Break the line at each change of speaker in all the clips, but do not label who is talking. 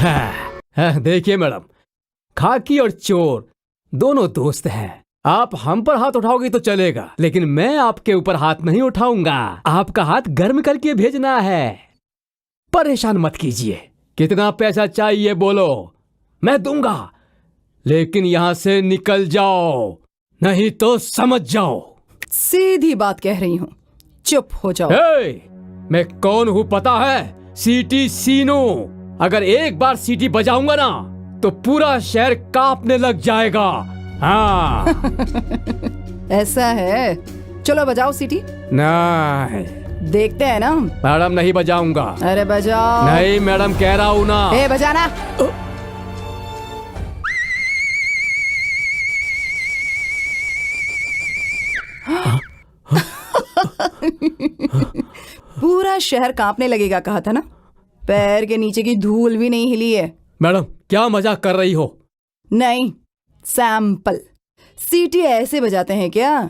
देखिए मैडम, खाकी और चोर दोनों दोस्त हैं। आप हम पर हाथ उठाओगी तो चलेगा, लेकिन मैं आपके ऊपर हाथ नहीं उठाऊंगा। आपका हाथ गर्म करके भेजना है। परेशान मत कीजिए। कितना पैसा चाहिए बोलो, मैं दूंगा, लेकिन यहां से निकल जाओ, नहीं तो समझ जाओ।
सीधी बात कह रही हूँ, चुप हो जाओ।
मैं कौन हूँ पता है? सीटी सीनू। अगर एक बार सीटी बजाऊंगा ना तो पूरा शहर कांपने लग जाएगा। हाँ।
ऐसा है, चलो बजाओ सीटी।
नहीं
देखते हैं ना।
मैडम, नहीं बजाऊंगा।
अरे बजाओ।
नहीं मैडम, कह रहा हूँ ना।
बजाना। पूरा शहर कांपने लगेगा कहा था ना। पैर के नीचे की धूल भी नहीं हिली है।
मैडम, क्या मजाक कर रही हो?
नहीं, सैंपल। सीटी ऐसे बजाते हैं क्या?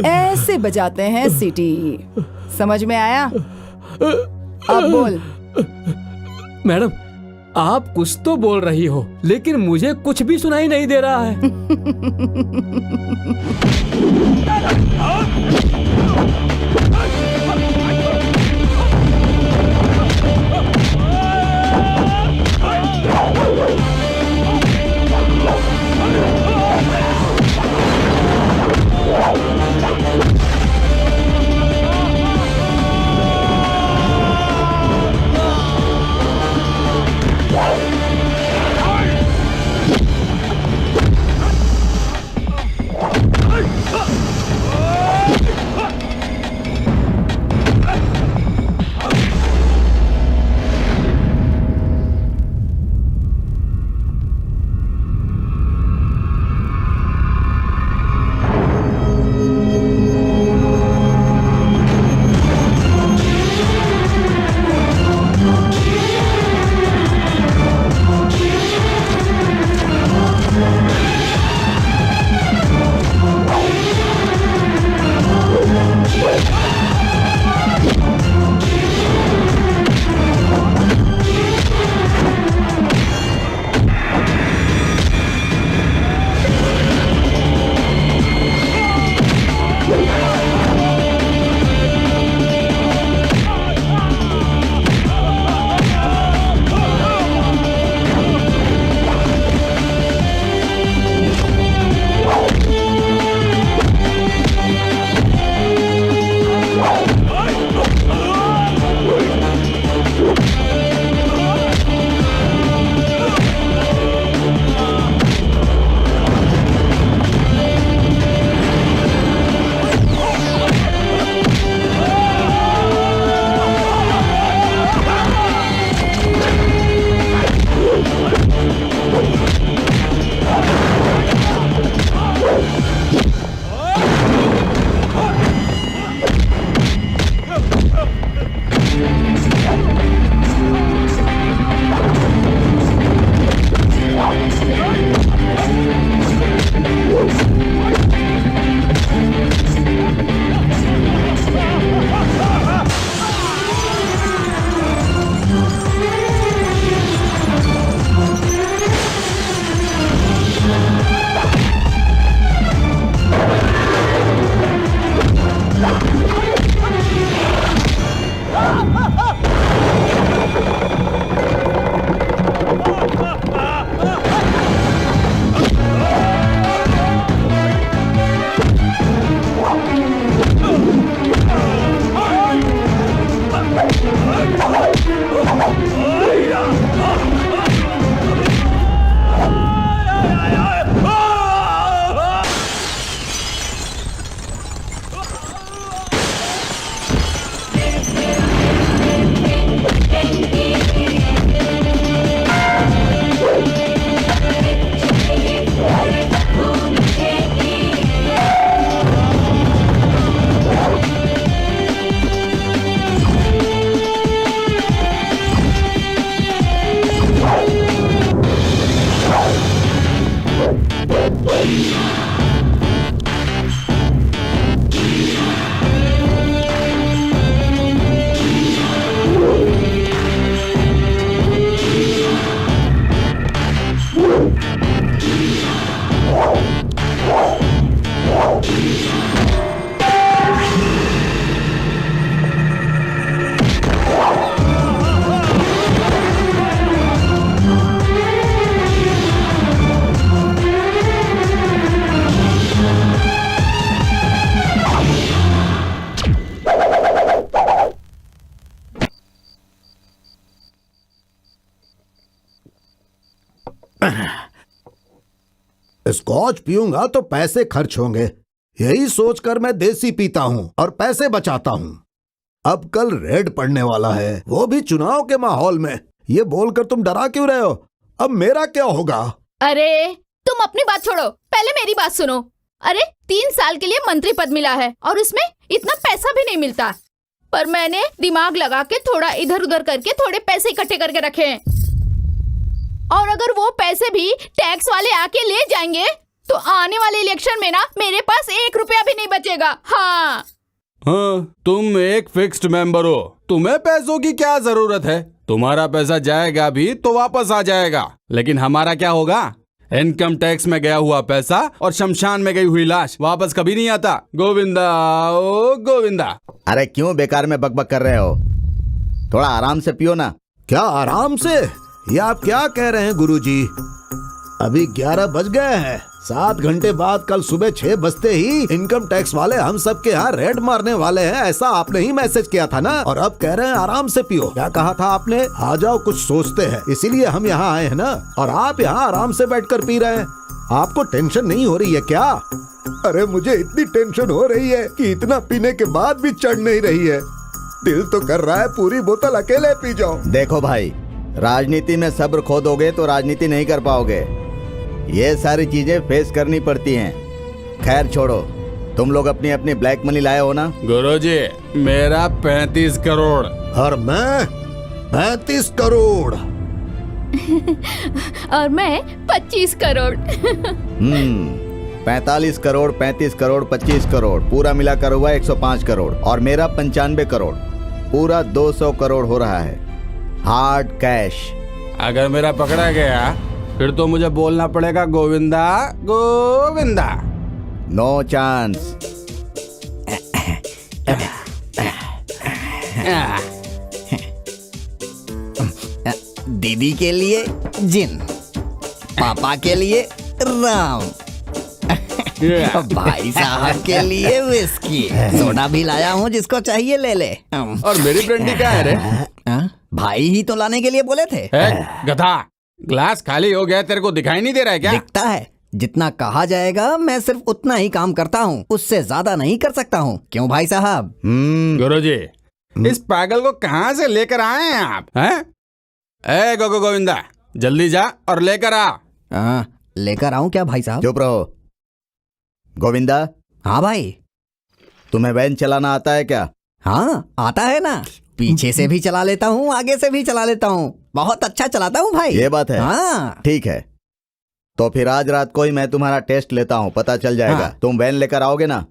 ऐसे बजाते हैं सीटी। समझ में आया? अब बोल।
मैडम, आप कुछ तो बोल रही हो, लेकिन मुझे कुछ भी सुनाई नहीं दे रहा है।
स्कॉच पीऊंगा तो पैसे खर्च होंगे, यही सोचकर मैं देसी पीता हूँ और पैसे बचाता हूँ। अब कल रेड पड़ने वाला है, वो भी चुनाव के माहौल में। ये बोलकर तुम डरा क्यों रहे हो? अब मेरा क्या होगा?
अरे तुम अपनी बात छोड़ो, पहले मेरी बात सुनो। अरे 3 साल के लिए मंत्री पद मिला है और उसमें इतना पैसा भी नहीं मिलता, पर मैंने दिमाग लगा के थोड़ा इधर उधर करके थोड़े पैसे इकट्ठे करके रखे हैं। और अगर वो पैसे भी टैक्स वाले आके ले जाएंगे तो आने वाले इलेक्शन में ना मेरे पास 1 रुपया भी नहीं बचेगा। हाँ,
तुम एक फिक्स्ड मेंबर हो, तुम्हें पैसों की क्या जरूरत है? तुम्हारा पैसा जाएगा भी तो वापस आ जाएगा, लेकिन हमारा क्या होगा? इनकम टैक्स में गया हुआ पैसा और शमशान में गई हुई लाश वापस कभी नहीं आता। गोविंदा ओ गोविंदा।
अरे क्यों बेकार में बकबक कर रहे हो? थोड़ा आराम से पियो ना।
क्या आराम से? ये आप क्या कह रहे हैं गुरुजी? अभी 11 बज गए हैं। 7 घंटे बाद कल सुबह 6 बजते ही इनकम टैक्स वाले हम सब के यहाँ रेड मारने वाले हैं, ऐसा आपने ही मैसेज किया था ना। और अब कह रहे हैं आराम से पियो। क्या कहा था आपने? आ जाओ कुछ सोचते हैं, इसीलिए हम यहाँ आए हैं ना। और आप यहाँ आराम से बैठकर पी रहे हैं। आपको टेंशन नहीं हो रही है क्या? अरे मुझे इतनी टेंशन हो रही है कि इतना पीने के बाद भी चढ़ नहीं रही है। दिल तो कर रहा है पूरी बोतल अकेले पी जाओ।
देखो भाई, राजनीति में सब्र खो दोगे तो राजनीति नहीं कर पाओगे। ये सारी चीजें फेस करनी पड़ती हैं। खैर छोड़ो, तुम लोग अपनी अपनी ब्लैक मनी लाए हो ना?
गुरुजी, मेरा 35 करोड़।
और मैं 35 करोड़।
और मैं 25 करोड़।
45 करोड़, 35 करोड़, 25 करोड़, पूरा मिलाकर हुआ 105 करोड़। और मेरा 95 करोड़, पूरा 200 करोड़ हो रहा है हार्ड कैश।
अगर मेरा पकड़ा गया फिर तो मुझे बोलना पड़ेगा गोविंदा गोविंदा।
No chance. दीदी के लिए जिन, पापा के लिए राम, भाई साहब के लिए विस्की, सोडा भी लाया हूँ, जिसको चाहिए ले ले।
और मेरी ब्रांडी क्या है रे?
भाई ही तो लाने के लिए बोले थे।
गधा, ग्लास खाली हो गया, तेरे को दिखाई नहीं दे रहा है क्या?
दिखता है। जितना कहा जाएगा मैं सिर्फ उतना ही काम करता हूँ, उससे ज्यादा नहीं कर सकता हूँ। क्यों भाई साहब?
गुरुजी, इस पागल को कहाँ से लेकर आए हैं आप? हैं? ए गोविंदा, जल्दी जा और लेकर आ।
लेकर आऊं क्या भाई साहब?
चुप रहो। गोविंदा।
हाँ भाई।
तुम्हें वैन चलाना आता है क्या?
हाँ आता है ना, पीछे से भी चला लेता हूँ, आगे से भी चला लेता हूँ, बहुत अच्छा चलाता हूँ भाई।
ये बात है?
हाँ।
ठीक है, तो फिर आज रात को ही मैं तुम्हारा टेस्ट लेता हूँ, पता चल जाएगा।
हाँ।
तुम वैन लेकर आओगे ना?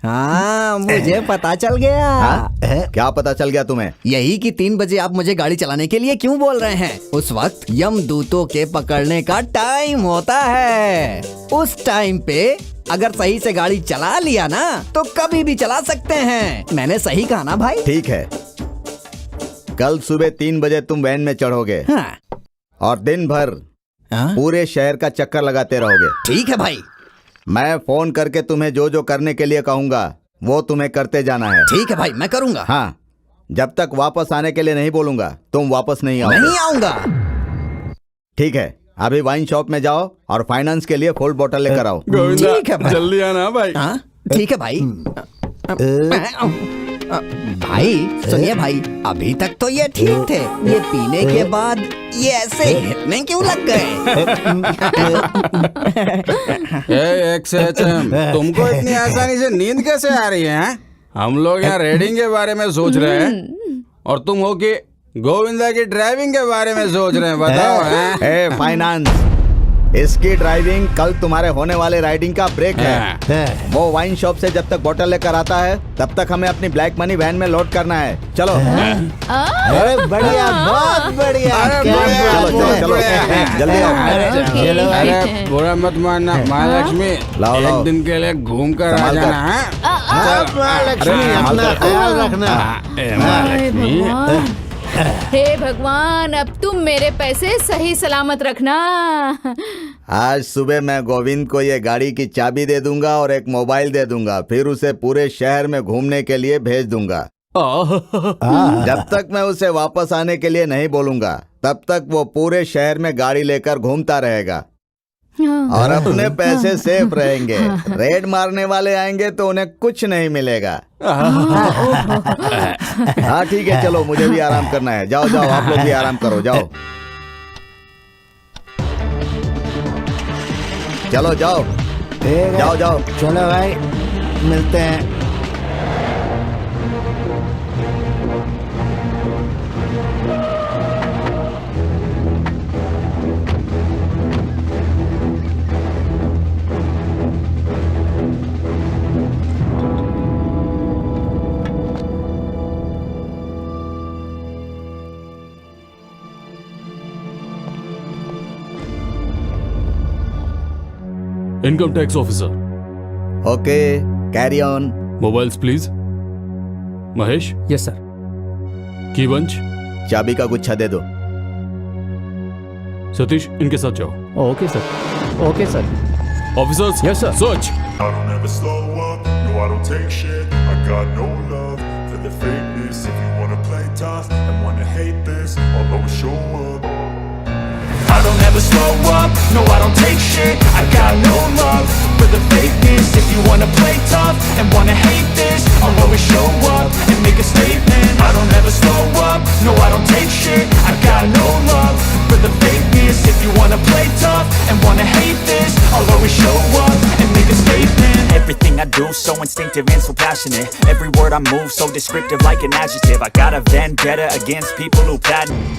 हाँ मुझे पता चल गया।
क्या पता चल गया तुम्हें?
यही कि 3 बजे आप मुझे गाड़ी चलाने के लिए क्यों बोल रहे हैं? उस वक्त यमदूतों के पकड़ने का टाइम होता है। उस टाइम पे अगर सही से गाड़ी चला लिया ना तो कभी भी चला सकते हैं। मैंने सही कहा ना भाई?
ठीक है, कल सुबह 3 बजे तुम वैन में चढ़ोगे।
हाँ।
और दिन भर पूरे शहर का चक्कर लगाते रहोगे।
ठीक है भाई।
मैं फोन करके तुम्हें जो जो करने के लिए कहूंगा वो तुम्हें करते जाना है।
ठीक है भाई, मैं करूंगा।
हाँ, जब तक वापस आने के लिए नहीं बोलूंगा तुम वापस नहीं आओगे।
नहीं आऊंगा।
ठीक है, अभी वाइन शॉप में जाओ और फाइनेंस के लिए फुल बोतल लेकर आओ।
गोविंदा,
ठीक है भाई।
जल्दी आना भाई।
हाँ ठीक है भाई। भाई सुनिए भाई, अभी तक तो ये ठीक थे, ये पीने के बाद ये ऐसे हिलने क्यों लग गए?
तुमको इतनी आसानी से नींद कैसे आ रही है? हम लोग यहाँ रेडिंग के बारे में सोच रहे हैं और तुम हो कि गोविंदा की ड्राइविंग के बारे में सोच रहे हैं। बताओ।
फाइनेंस, इसकी ड्राइविंग कल तुम्हारे होने वाले राइडिंग का ब्रेक है। वो वाइन शॉप से जब तक बोतल लेकर आता है तब तक हमें अपनी ब्लैक मनी वैन में लोड करना है। चलो।
अरे बढ़िया, बहुत बढ़िया।
चलो चलो चलो, जल्दी आओ।
अरे बुरा मत मानना महालक्ष्मी,
लाओ, लाओ।
एक दिन के लिए घूम कर आ जाना है।
महालक्ष्मी, अपना ख्याल रखना।
भगवान, हे भगवान, अब तुम मेरे पैसे सही सलामत रखना।
आज सुबह मैं गोविंद को ये गाड़ी की चाबी दे दूंगा और एक मोबाइल दे दूंगा, फिर उसे पूरे शहर में घूमने के लिए भेज दूंगा। जब तक मैं उसे वापस आने के लिए नहीं बोलूंगा तब तक वो पूरे शहर में गाड़ी लेकर घूमता रहेगा। और अपने पैसे सेफ रहेंगे। रेड मारने वाले आएंगे तो उन्हें कुछ नहीं मिलेगा। हाँ ठीक है, चलो मुझे भी आराम करना है। जाओ जाओ, आप लोग भी आराम करो, जाओ चलो जाओ जाओ जाओ।
चलो भाई, मिलते हैं।
Income tax officer,
okay carry on.
Mobiles please. Mahesh,
yes sir.
की बंच।
चाबी का गुच्छा दे दो।
सतीश, इनके साथ जाओ।
Okay sir. Okay sir.
Officers,
Yes, sir.
Search.
I don't ever slow up, no I don't take shit. I got no love for the fakeness. If you wanna play tough and wanna hate this, I'll always show up. I don't ever slow up, no I don't take shit. I got no love for the fakeness. If you wanna play tough and wanna hate this, I'll always show up and make a statement. I don't ever slow up, no I don't take shit. I got no love for the fakeness. If you wanna play tough and wanna hate this, I'll always show up and make a statement.
Everything I do so instinctive and so passionate. Every word I move so descriptive like an adjective. I got a vendetta against people who patent.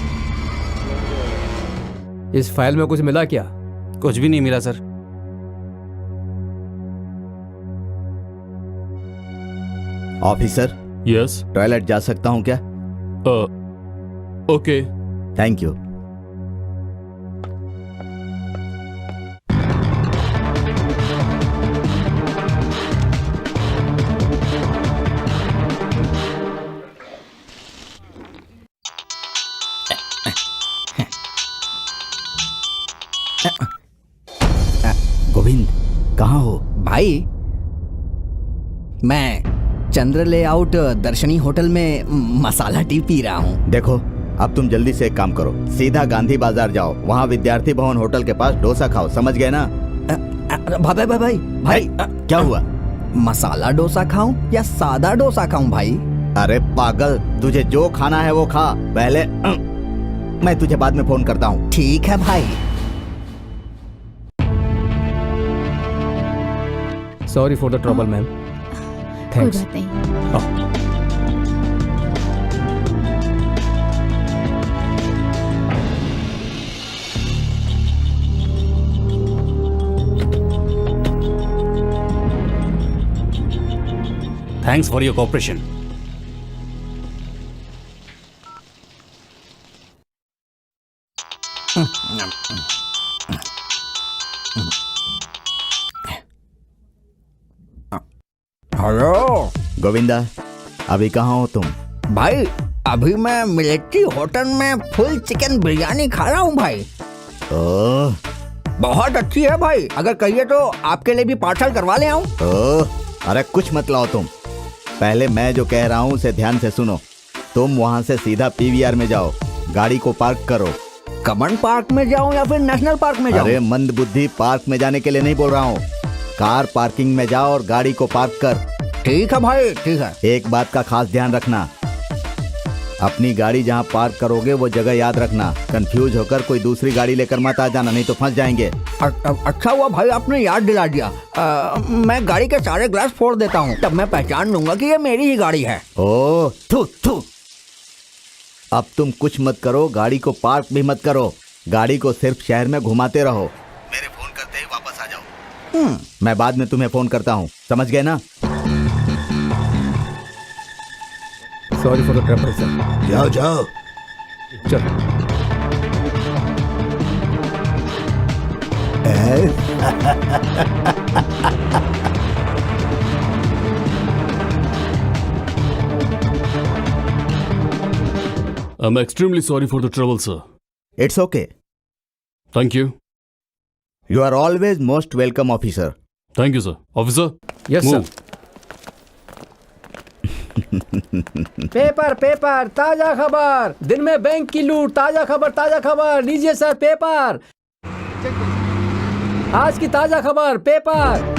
इस file में कुछ मिला क्या?
कुछ भी नहीं मिला sir.
Officer,
yes.
Toilet जा सकता हूँ क्या?
ओके।
Thank you. गोविंद, कहाँ हो?
भाई मैं चंद्र लेआउट दर्शनी होटल में मसाला टी पी रहा हूँ।
देखो, अब तुम जल्दी से एक काम करो, सीधा गांधी बाजार जाओ, वहाँ विद्यार्थी भवन होटल के पास डोसा खाओ, समझ गए ना?
भाई भाई भाई भाई,
क्या हुआ?
मसाला डोसा खाऊं या सादा डोसा खाऊं भाई?
अरे पागल, तुझे जो खाना है वो खा पहले। मैं तुझे बाद में फोन करता हूँ।
ठीक है भाई।
Sorry for the trouble ma'am.
कोई
थैंक्स।
बात नहीं।
Thanks for your cooperation.
Hello
Govinda, अभी कहाँ हो तुम?
भाई, अभी मैं मिलिट्री होटल में फुल चिकन बिरयानी खा रहा हूँ भाई।
ओह,
बहुत अच्छी है भाई, अगर कहिए तो आपके लिए भी पार्सल करवा ले आऊं।
ओह, अरे कुछ मत लाओ तुम। पहले मैं जो कह रहा हूँ उसे ध्यान से सुनो। तुम वहाँ से सीधा पीवीआर में जाओ, गाड़ी को पार्क करो।
कमन पार्क में जाऊं या फिर नेशनल पार्क में जाऊं?
अरे मंद बुद्धि, पार्क में जाने के लिए नहीं बोल रहा हूँ। कार पार्किंग में जाओ और गाड़ी को पार्क कर।
ठीक है भाई, ठीक है।
एक बात का खास ध्यान रखना, अपनी गाड़ी जहाँ पार्क करोगे वो जगह याद रखना। कंफ्यूज होकर कोई दूसरी गाड़ी लेकर मत आ जाना, नहीं तो फंस जाएंगे।
अच्छा हुआ भाई आपने याद दिला दिया। मैं गाड़ी के सारे ग्लास फोड़ देता हूँ, तब मैं पहचान लूंगा कि ये मेरी ही गाड़ी है।
ओह, थू थू। अब तुम कुछ मत करो, गाड़ी को पार्क भी मत करो, गाड़ी को सिर्फ शहर में घुमाते रहो। मेरे फोन करते ही वापस आ जाओ। मैं बाद में तुम्हें फोन करता हूँ, समझ गए ना?
Sorry for the trouble sir.
जाओ जाओ।
चलो।
I'm extremely sorry for the trouble, sir.
It's okay.
Thank you.
You are always most welcome officer.
Thank you, sir. Officer,
yes
move.
Sir. Paper paper, ताजा खबर। दिन में bank की लूट, ताजा खबर लीजिए सर पेपर। आज की ताजा खबर पेपर।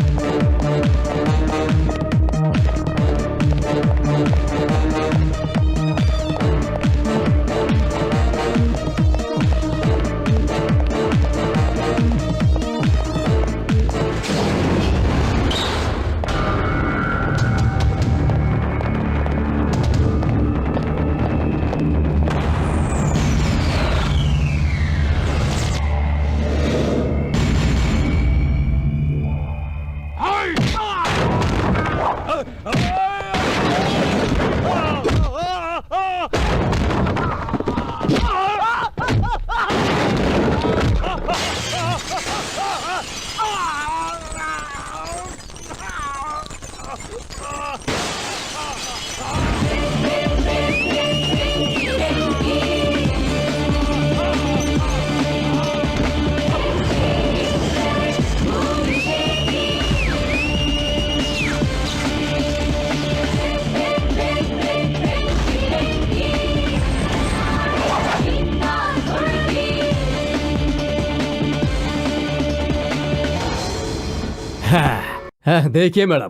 देखिए मैडम,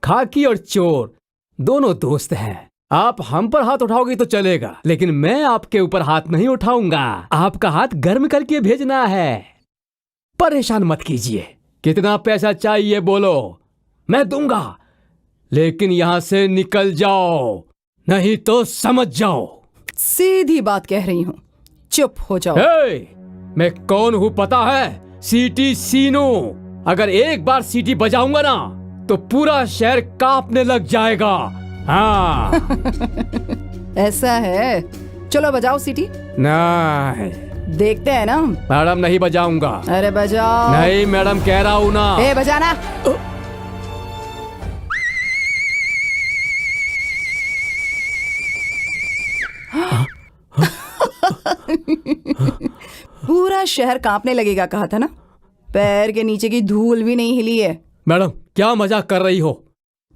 खाकी और चोर दोनों दोस्त हैं। आप हम पर हाथ उठाओगे तो चलेगा, लेकिन मैं आपके ऊपर हाथ नहीं उठाऊंगा। आपका हाथ गर्म करके भेजना है। परेशान मत कीजिए। कितना पैसा चाहिए बोलो, मैं दूंगा, लेकिन यहां से निकल जाओ, नहीं तो समझ जाओ।
सीधी बात कह रही हूँ, चुप हो जाओ।
मैं कौन हूँ पता है? सीटी सीनू। अगर एक बार सीटी बजाऊंगा ना तो पूरा शहर कांपने लग जाएगा। हाँ।
ऐसा है, चलो बजाओ सीटी।
नहीं
देखते हैं ना।
मैडम नहीं बजाऊंगा।
अरे बजाओ।
नहीं मैडम कह रहा हूँ ना।
बजाना। पूरा शहर कांपने लगेगा कहा था ना। पैर के नीचे की धूल भी नहीं हिली है।
मैडम क्या मजाक कर रही हो?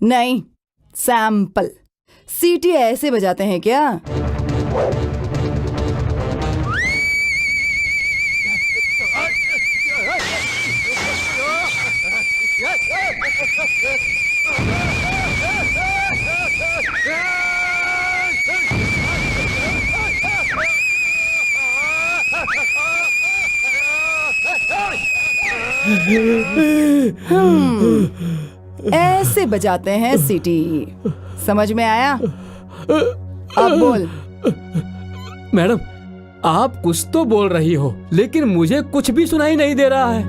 नहीं, सैंपल। सीटी ऐसे बजाते हैं क्या? ऐसे बजाते हैं सीटी। समझ में आया? अब बोल।
मैडम आप कुछ तो बोल रही हो, लेकिन मुझे कुछ भी सुनाई नहीं दे रहा है।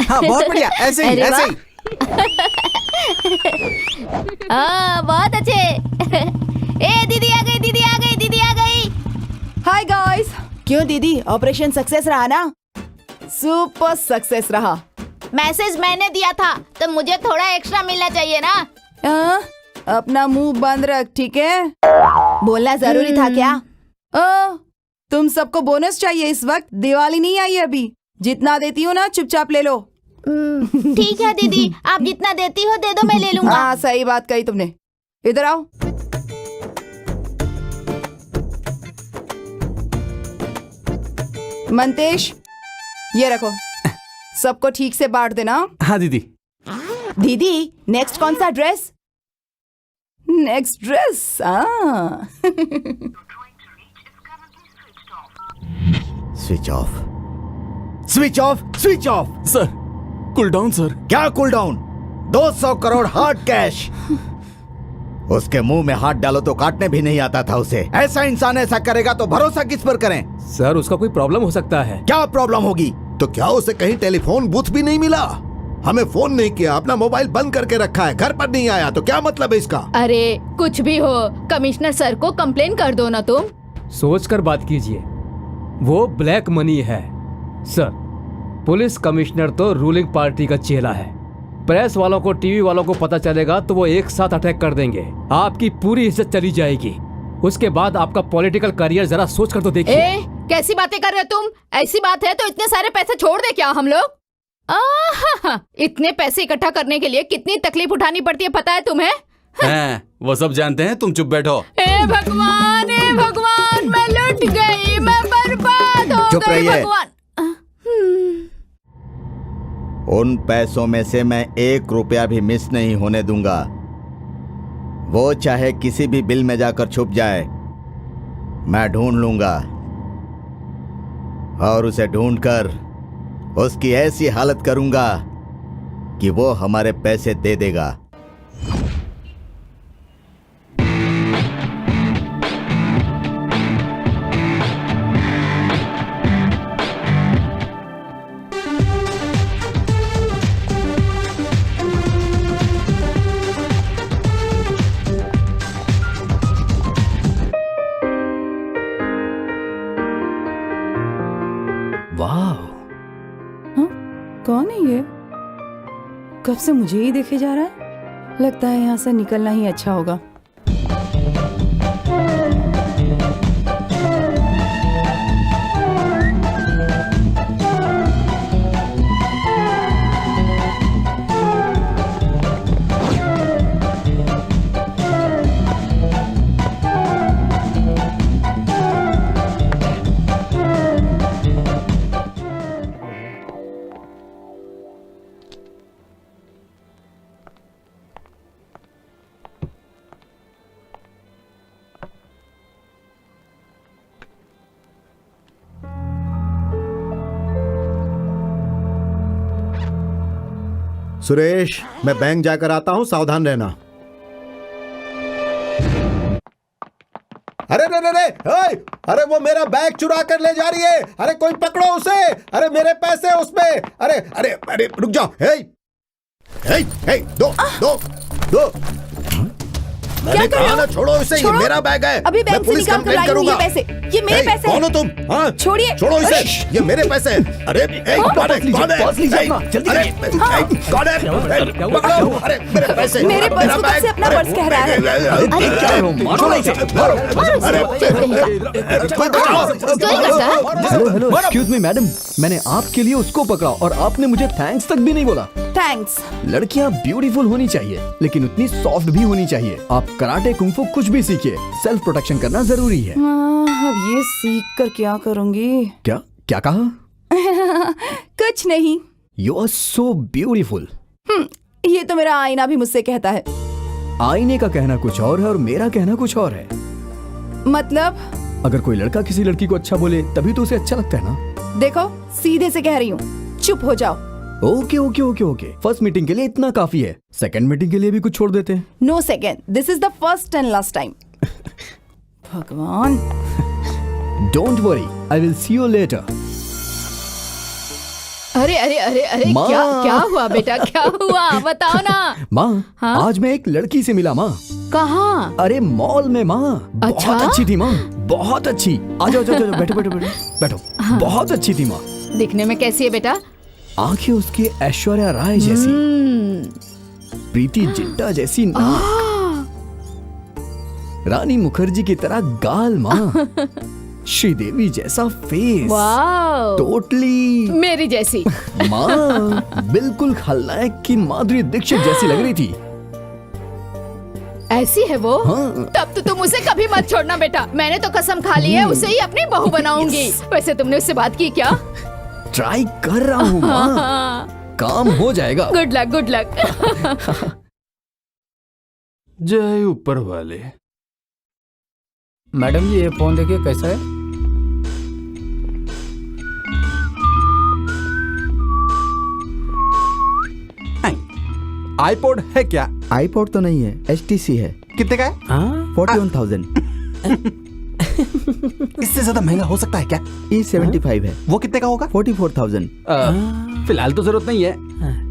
हाँ बहुत बढ़िया, ऐसे ही
अरे
ऐसे ही।
हाँ बहुत अच्छे। ए दीदी आ गई, दीदी आ गई, दीदी आ गई।
हाय गाइस, क्यों दीदी ऑपरेशन सक्सेस रहा ना? सुपर सक्सेस रहा।
मैसेज मैंने दिया था तो मुझे थोड़ा एक्स्ट्रा मिलना चाहिए ना।
हाँ? अपना मुंह बंद रख, ठीक है? बोलना जरूरी था क्या? तुम सबको बोनस चाहिए इस वक्त, दिवाली नहीं आई अभी। जितना देती हो ना चुपचाप ले लो।
ठीक है दीदी, आप जितना देती हो दे दो, मैं ले लूंगा।
हाँ सही बात कही तुमने। इधर आओ। मंतेश, ये रखो, सबको ठीक से बांट देना।
हाँ दीदी।
दीदी नेक्स्ट कौन सा dress? Next dress
switch off, switch off, switch off.
Sir cool down sir.
क्या cool down? 200 crore hard cash. उसके मुंह में हाथ डालो तो काटने भी नहीं आता था उसे। ऐसा इंसान ऐसा करेगा तो भरोसा किस पर करें?
सर उसका कोई प्रॉब्लम हो सकता है।
क्या प्रॉब्लम होगी?
तो क्या उसे कहीं टेलीफोन बूथ भी नहीं मिला? हमें फोन नहीं किया, अपना मोबाइल बंद करके रखा है, घर पर नहीं आया, तो क्या मतलब है इसका?
अरे कुछ भी हो, कमिश्नर सर को कंप्लेन कर दो ना तुम।
सोच कर बात कीजिए, वो ब्लैक मनी है। सर पुलिस कमिश्नर तो रूलिंग पार्टी का चेला है। प्रेस वालों को, टीवी वालों को पता चलेगा तो वो एक साथ अटैक कर देंगे, आपकी पूरी इज्जत चली जाएगी। उसके बाद आपका पॉलिटिकल करियर जरा सोच कर तो देखिए।
ए, कैसी बातें कर रहे हो तुम? ऐसी बात है तो इतने सारे पैसे छोड़ दे क्या हम लोग? इतने पैसे इकट्ठा करने के लिए कितनी तकलीफ उठानी पड़ती है पता है तुम्हें?
हैं, वो सब जानते हैं, तुम चुप बैठो।
ए भगवान, मैं लुट गई, मैं बर्बाद हो
चुप
गई
रहिए।
भगवान।
उन पैसों में से मैं 1 रुपया भी मिस नहीं होने दूंगा। वो चाहे किसी भी बिल में जाकर छुप जाए, मैं ढूंढ लूंगा और उसे ढूंढकर उसकी ऐसी हालत करूंगा कि वो हमारे पैसे दे देगा।
वाह,
कौन है ये? कब से मुझे ही देखे जा रहा है। लगता है यहाँ से निकलना ही अच्छा होगा।
सुरेश, मैं बैंक जाकर आता हूं, सावधान रहना। अरे रे रे रे, अरे वो मेरा बैग चुरा कर ले जा रही है। अरे कोई पकड़ो उसे। अरे मेरे पैसे उसमें। अरे अरे अरे रुक जाओ। हे, हे, हे, दो दो दो मैंने
कर रहे
कहा
हो?
ना, छोड़ो इसे, ये
छोड़ो।
मेरा बैग है।
अभी
मैं
बैंक से
पुलिस
निकाल कर
कंप्लेंट
लाई हूँ ये
करूंगा।
पैसे। ये मेरे पैसे
कौन हो
हैं।
तुम? हाँ?
छोड़िए।
छोड़ो इसे, ये मेरे पैसे हैं। अरे कौन है? कौन है?
बॉस लीजिए अपना, जल्दी
अरे,
कीजिए।
कौन है? पकड़ो। अरे मेरे पैसे,
मेरे पर्स को कब से अपना पर्स कह रहा है?
अरे क्या हो, मारो इसे। Hello hello, excuse me madam, मैंने आपके लिए उसको पकड़ा और आपने मुझे थैंक्स तक भी नहीं बोला।
थैंक्स।
लड़कियां ब्यूटीफुल होनी चाहिए लेकिन उतनी सॉफ्ट भी होनी चाहिए। आप कराटे कुंफू कुछ भी सीखिए, सेल्फ प्रोटेक्शन करना जरूरी है।
अब ये सीख कर क्या करूंगी?
क्या क्या कहा?
कुछ नहीं।
You are so beautiful.
ये तो मेरा आईना भी मुझसे कहता है।
आईने का कहना कुछ और है और मेरा कहना कुछ और है।
मतलब?
अगर कोई लड़का किसी लड़की को अच्छा बोले तभी तो उसे अच्छा लगता है ना।
देखो, सीधे से कह रही हूँ, चुप हो जाओ।
Okay okay okay okay, first meeting के लिए इतना काफी है, सेकंड मीटिंग के लिए भी कुछ छोड़ देते हैं।
No second, this is the first and last time. भगवान।
Don't worry, I will see you later.
अरे अरे अरे अरे
माँ।
क्या क्या हुआ बेटा, क्या हुआ बताओ ना।
माँ,
हाँ?
आज मैं एक लड़की से मिला माँ।
कहाँ?
अरे मॉल में माँ।
अच्छा?
बहुत अच्छी थी माँ, बहुत अच्छी। आ जाओ जाओ जाओ, बैठो बैठो बैठो बैठो। बहुत अच्छी थी माँ।
दिखने में कैसी है बेटा?
आंखें उसकी ऐश्वर्या राय जैसी, प्रीति जिंटा जैसी नाक, रानी मुखर्जी की तरह गाल माँ, श्रीदेवी जैसा फेस,
वाओ,
टोटली
मेरी जैसी।
माँ बिल्कुल खलनायक की माधुरी दीक्षित जैसी लग रही थी।
ऐसी है वो?
हाँ।
तब तो तुम उसे कभी मत छोड़ना बेटा। मैंने तो कसम खा ली है उसे ही अपनी बहू बनाऊंगी। वैसे तुमने उससे बात की क्या?
ट्राई कर रहा हूँ माँ, काम हो जाएगा।
Good luck good luck.
जय ऊपर वाले।
मैडम जी, ये फोन देखिए कैसा है।
आईपॉड है क्या?
आईपॉड तो नहीं है, HTC है।
कितने का है?
हाँ?
41,000।
इससे ज्यादा महंगा हो सकता है क्या?
E75 है।
वो कितने का होगा?
44,000।
फिलहाल तो जरूरत नहीं है,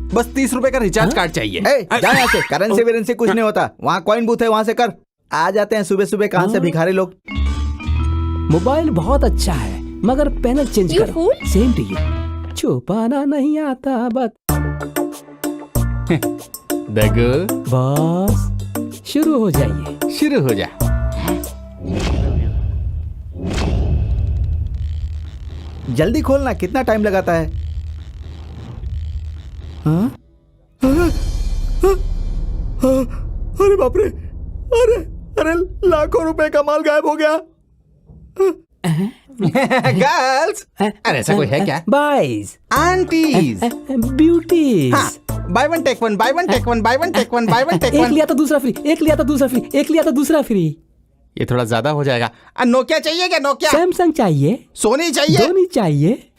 बस 30 रुपए का रिचार्ज कार्ड चाहिए।
जा यहाँ से, करेंसी वेरेंसी कुछ नहीं होता। वहाँ कॉइन बूथ है, वहाँ से कर। आ जाते हैं सुबह सुबह कहाँ से भिखारी लोग।
मोबाइल बहुत अच्छा है मगर पैनल चेंज
You
करो।
fool?
Same to you. छुपाना नहीं आता बस।
देखो,
बस शुरू हो जाइए।
शुरू हो जा।
जल्दी खोलना, कितना टाइम लगाता है? हाँ? अरे बाप रे, अरे अरे लाखों रुपए का माल गायब हो गया।
गर्ल्स, अरे ऐसा कोई है क्या?
बाइज,
aunties,
beauties.
Buy one take one, buy one take one, buy one take one, buy one take
एक
वन।
लिया तो दूसरा फ्री, एक लिया तो दूसरा फ्री, एक लिया तो दूसरा फ्री।
ये थोड़ा ज्यादा हो जाएगा। नोकिया चाहिए क्या? नोकिया?
सैमसंग चाहिए,
सोनी चाहिए?
सोनी चाहिए,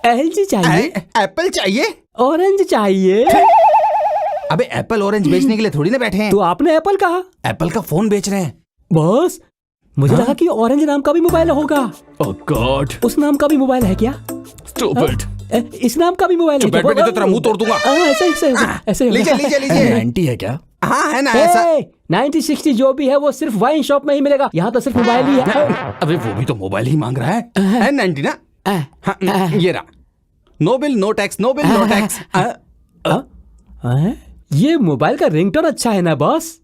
LG चाहिए,
एप्पल चाहिए?
ऑरेंज चाहिए।
अबे एप्पल ऑरेंज बेचने के लिए थोड़ी ना बैठे हैं।
तो आपने एप्पल कहा।
एप्पल का फोन बेच रहे हैं।
बॉस, मुझे लगा कि ऑरेंज नाम का भी मोबाइल होगा।
ओह गॉड,
उस नाम का भी मोबाइल है क्या?
स्टूपिड।
इस नाम का भी मोबाइल है
चुप बैठ
क्या?
बेटे, तो तेरा मुंह तोड़ दूंगा।
ऐसे ऐसे
लीजिए लीजिए लीजिए।
90 है क्या?
हाँ है ना ऐसा।
90-60 जो भी है वो सिर्फ वाइन शॉप में ही मिलेगा। यहाँ तो सिर्फ मोबाइल ही है।
अबे वो भी तो मोबाइल ही मांग रहा है 90 ना। हाँ, ये रहा। No bill no tax, no bill no tax.
ये मोबाइल का रिंगटोन अच्छा है ना बॉस?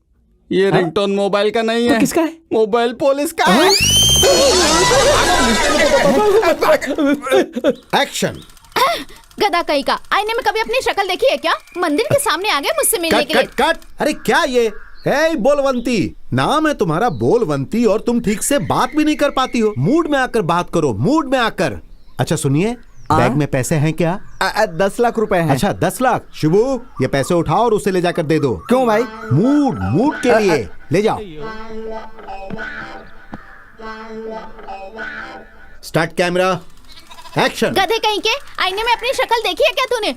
ये रिंगटोन मोबाइल का नहीं
तो
है।
किसका है?
मोबाइल पुलिस का है।
एक्शन।
गधा कहीं का, आईने में कभी अपनी शक्ल देखी है क्या? मंदिर के सामने आ गए मुझसे मिलने
कट
के लिए।
Cut cut. अरे क्या ये है? बोलवंती नाम है तुम्हारा, बोलवंती, और तुम ठीक से बात भी नहीं कर पाती हो। मूड में आकर बात करो, मूड में आकर। अच्छा सुनिए, बैग में पैसे हैं क्या?
10 लाख रुपए हैं।
अच्छा 10 लाख। शिबू, ये पैसे उठाओ और उसे ले जाकर दे दो।
क्यों भाई?
मूड मूड के लिए ले जाओ। Start camera, action.
गधे कहीं के, आईने में अपनी शक्ल देखी है क्या तूने?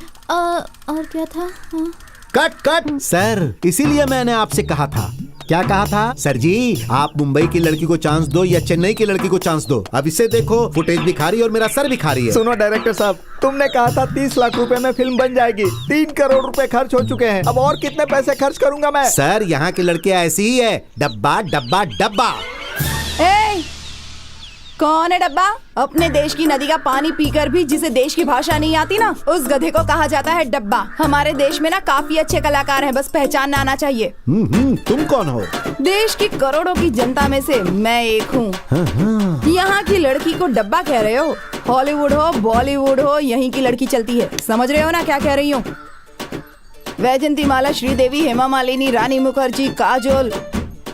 और क्या था? हाँ।
Cut cut. सर, इसीलिए मैंने आपसे कहा था क्या कहा था? सर जी, आप मुंबई की लड़की को चांस दो या चेन्नई की लड़की को चांस दो, अब इसे देखो, फुटेज भी खा रही है और मेरा सर भी खा रही है।
सुनो डायरेक्टर साहब, तुमने कहा था 30 लाख रुपए में फिल्म बन जाएगी। 3 करोड़ रुपए खर्च हो चुके हैं, अब और कितने पैसे खर्च करूंगा मैं?
सर, यहाँ की लड़कियाँ ऐसी ही है, डब्बा डब्बा डब्बा।
ए, कौन है डब्बा? अपने देश की नदी का पानी पीकर भी जिसे देश की भाषा नहीं आती ना, उस गधे को कहा जाता है डब्बा। हमारे देश में ना काफी अच्छे कलाकार हैं, बस पहचानना आना चाहिए।
तुम कौन हो?
देश की करोड़ों की जनता में से मैं एक हूँ। यहाँ की लड़की को डब्बा कह रहे हो? हॉलीवुड हो, बॉलीवुड हो, यहीं की लड़की चलती है। समझ रहे हो ना क्या कह रही हूँ? वैजंतीमाला, श्रीदेवी, हेमा मालिनी, रानी मुखर्जी, काजोल,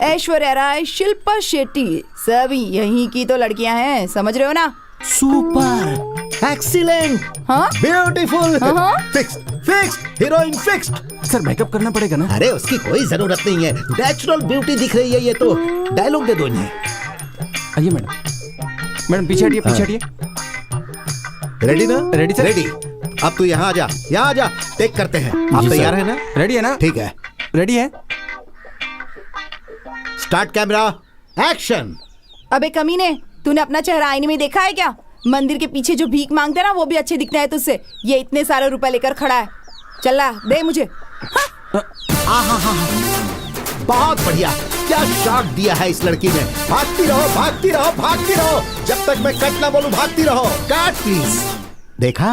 ऐश्वर्या राय, शिल्पा शेट्टी, सभी यहीं की तो लड़कियां हैं। समझ रहे हो ना?
सुपर, एक्सीलेंट,
हाँ?
ब्यूटीफुल,
हाँ?
Fixed, heroine fixed.
Sir makeup करना पड़ेगा ना?
अरे उसकी कोई जरूरत नहीं है, नेचुरल ब्यूटी दिख रही है ये तो। डायलॉग दे दो इन्हें।
आइए मैडम पीछे हटिए, पीछे हटिए।
रेडी ना?
Ready sir.
रेडी। अब तू यहाँ आ जा, यहाँ आ जा, टेक करते हैं। आप
जी
तैयार
सर।
है ना?
रेडी है ना?
ठीक है,
रेडी है।
Start camera, action.
अबे कमीने, तूने अपना चेहरा आईने में देखा है क्या? मंदिर के पीछे जो भीख मांगते हैं ना, वो भी अच्छे दिखते हैं तुझसे। ये इतने सारे रुपए लेकर खड़ा है, चला दे मुझे।
बहुत बढ़िया, क्या शॉट दिया है इस लड़की ने। भागती रहो, भागती रहो, भागती रहो, जब तक मैं कट ना बोलूं भागती रहो। Cut please. देखा?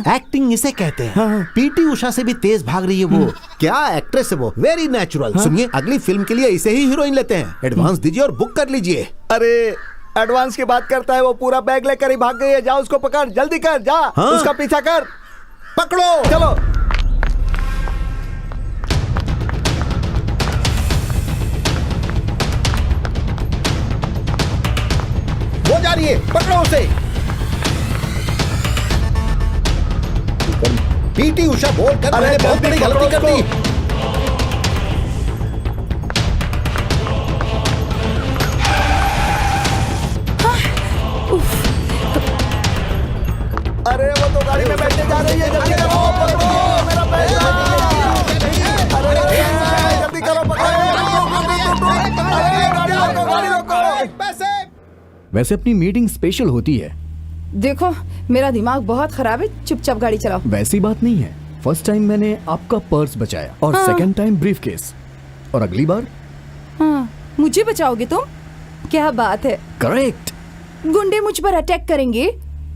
एक्टिंग इसे कहते हैं। पीटी उषा से भी तेज भाग रही है वो। क्या एक्ट्रेस है वो, वेरी नेचुरल। सुनिए, अगली फिल्म के लिए इसे ही हीरोइन लेते हैं। एडवांस दीजिए और बुक कर लीजिए।
अरे एडवांस की बात करता है, वो पूरा बैग लेकर ही भाग गई है। जा उसको पकड़, जल्दी कर, जा। उसका पीछा कर,
पकड़ो,
चलो।
वो जा रही है, पकड़ो उसे। पीटी उषा बोल कर मैंने बहुत बड़ी गलती कर दी।
अरे वो तो गाड़ी में बैठने जा रही है, जल्दी करो, पकड़ो मेरा पैसा। अरे जल्दी करो, पकड़ो, गाड़ी रोको।
वैसे अपनी मीटिंग स्पेशल होती है।
देखो, मेरा दिमाग बहुत खराब है, चुपचाप गाड़ी चलाओ।
वैसी बात नहीं है। फर्स्ट टाइम मैंने आपका पर्स बचाया और सेकंड टाइम ब्रीफ केस, और अगली बार
हाँ, मुझे बचाओगे तुम? क्या बात है।
करेक्ट।
गुंडे मुझ पर अटैक करेंगे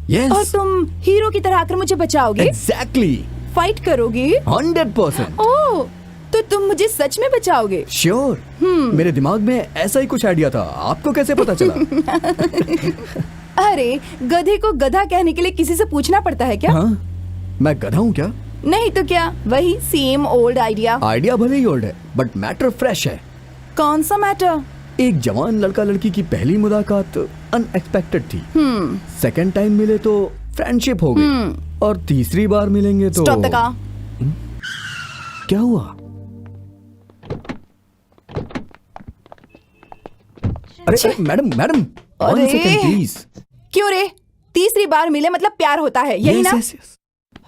यस।
और तुम हीरो की तरह आकर मुझे बचाओगे।
एग्जैक्टली।
फाइट करोगे।
100%।
ओह, तो तुम मुझे सच में बचाओगे?
श्योर। मेरे दिमाग में ऐसा ही कुछ आइडिया था, आपको कैसे पता चला?
अरे, गधे को गधा कहने के लिए किसी से पूछना पड़ता है क्या?
हाँ, मैं गधा हूँ क्या?
नहीं तो क्या, वही सेम ओल्ड आइडिया।
आइडिया भले ही ओल्ड है, बट मैटर फ्रेश है।
कौन सा मैटर?
एक जवान लड़का लड़की की पहली मुलाकात अनएक्सपेक्टेड थी। सेकंड टाइम मिले तो फ्रेंडशिप हो गई, और तीसरी बार मिलेंगे तो
स्टॉप द कार।
क्या हुआ? अरे मैडम, मैडम,
अरे,
1 सेकंड प्लीज।
क्यों रे? तीसरी बार मिले मतलब प्यार होता है, यही ना?
yes.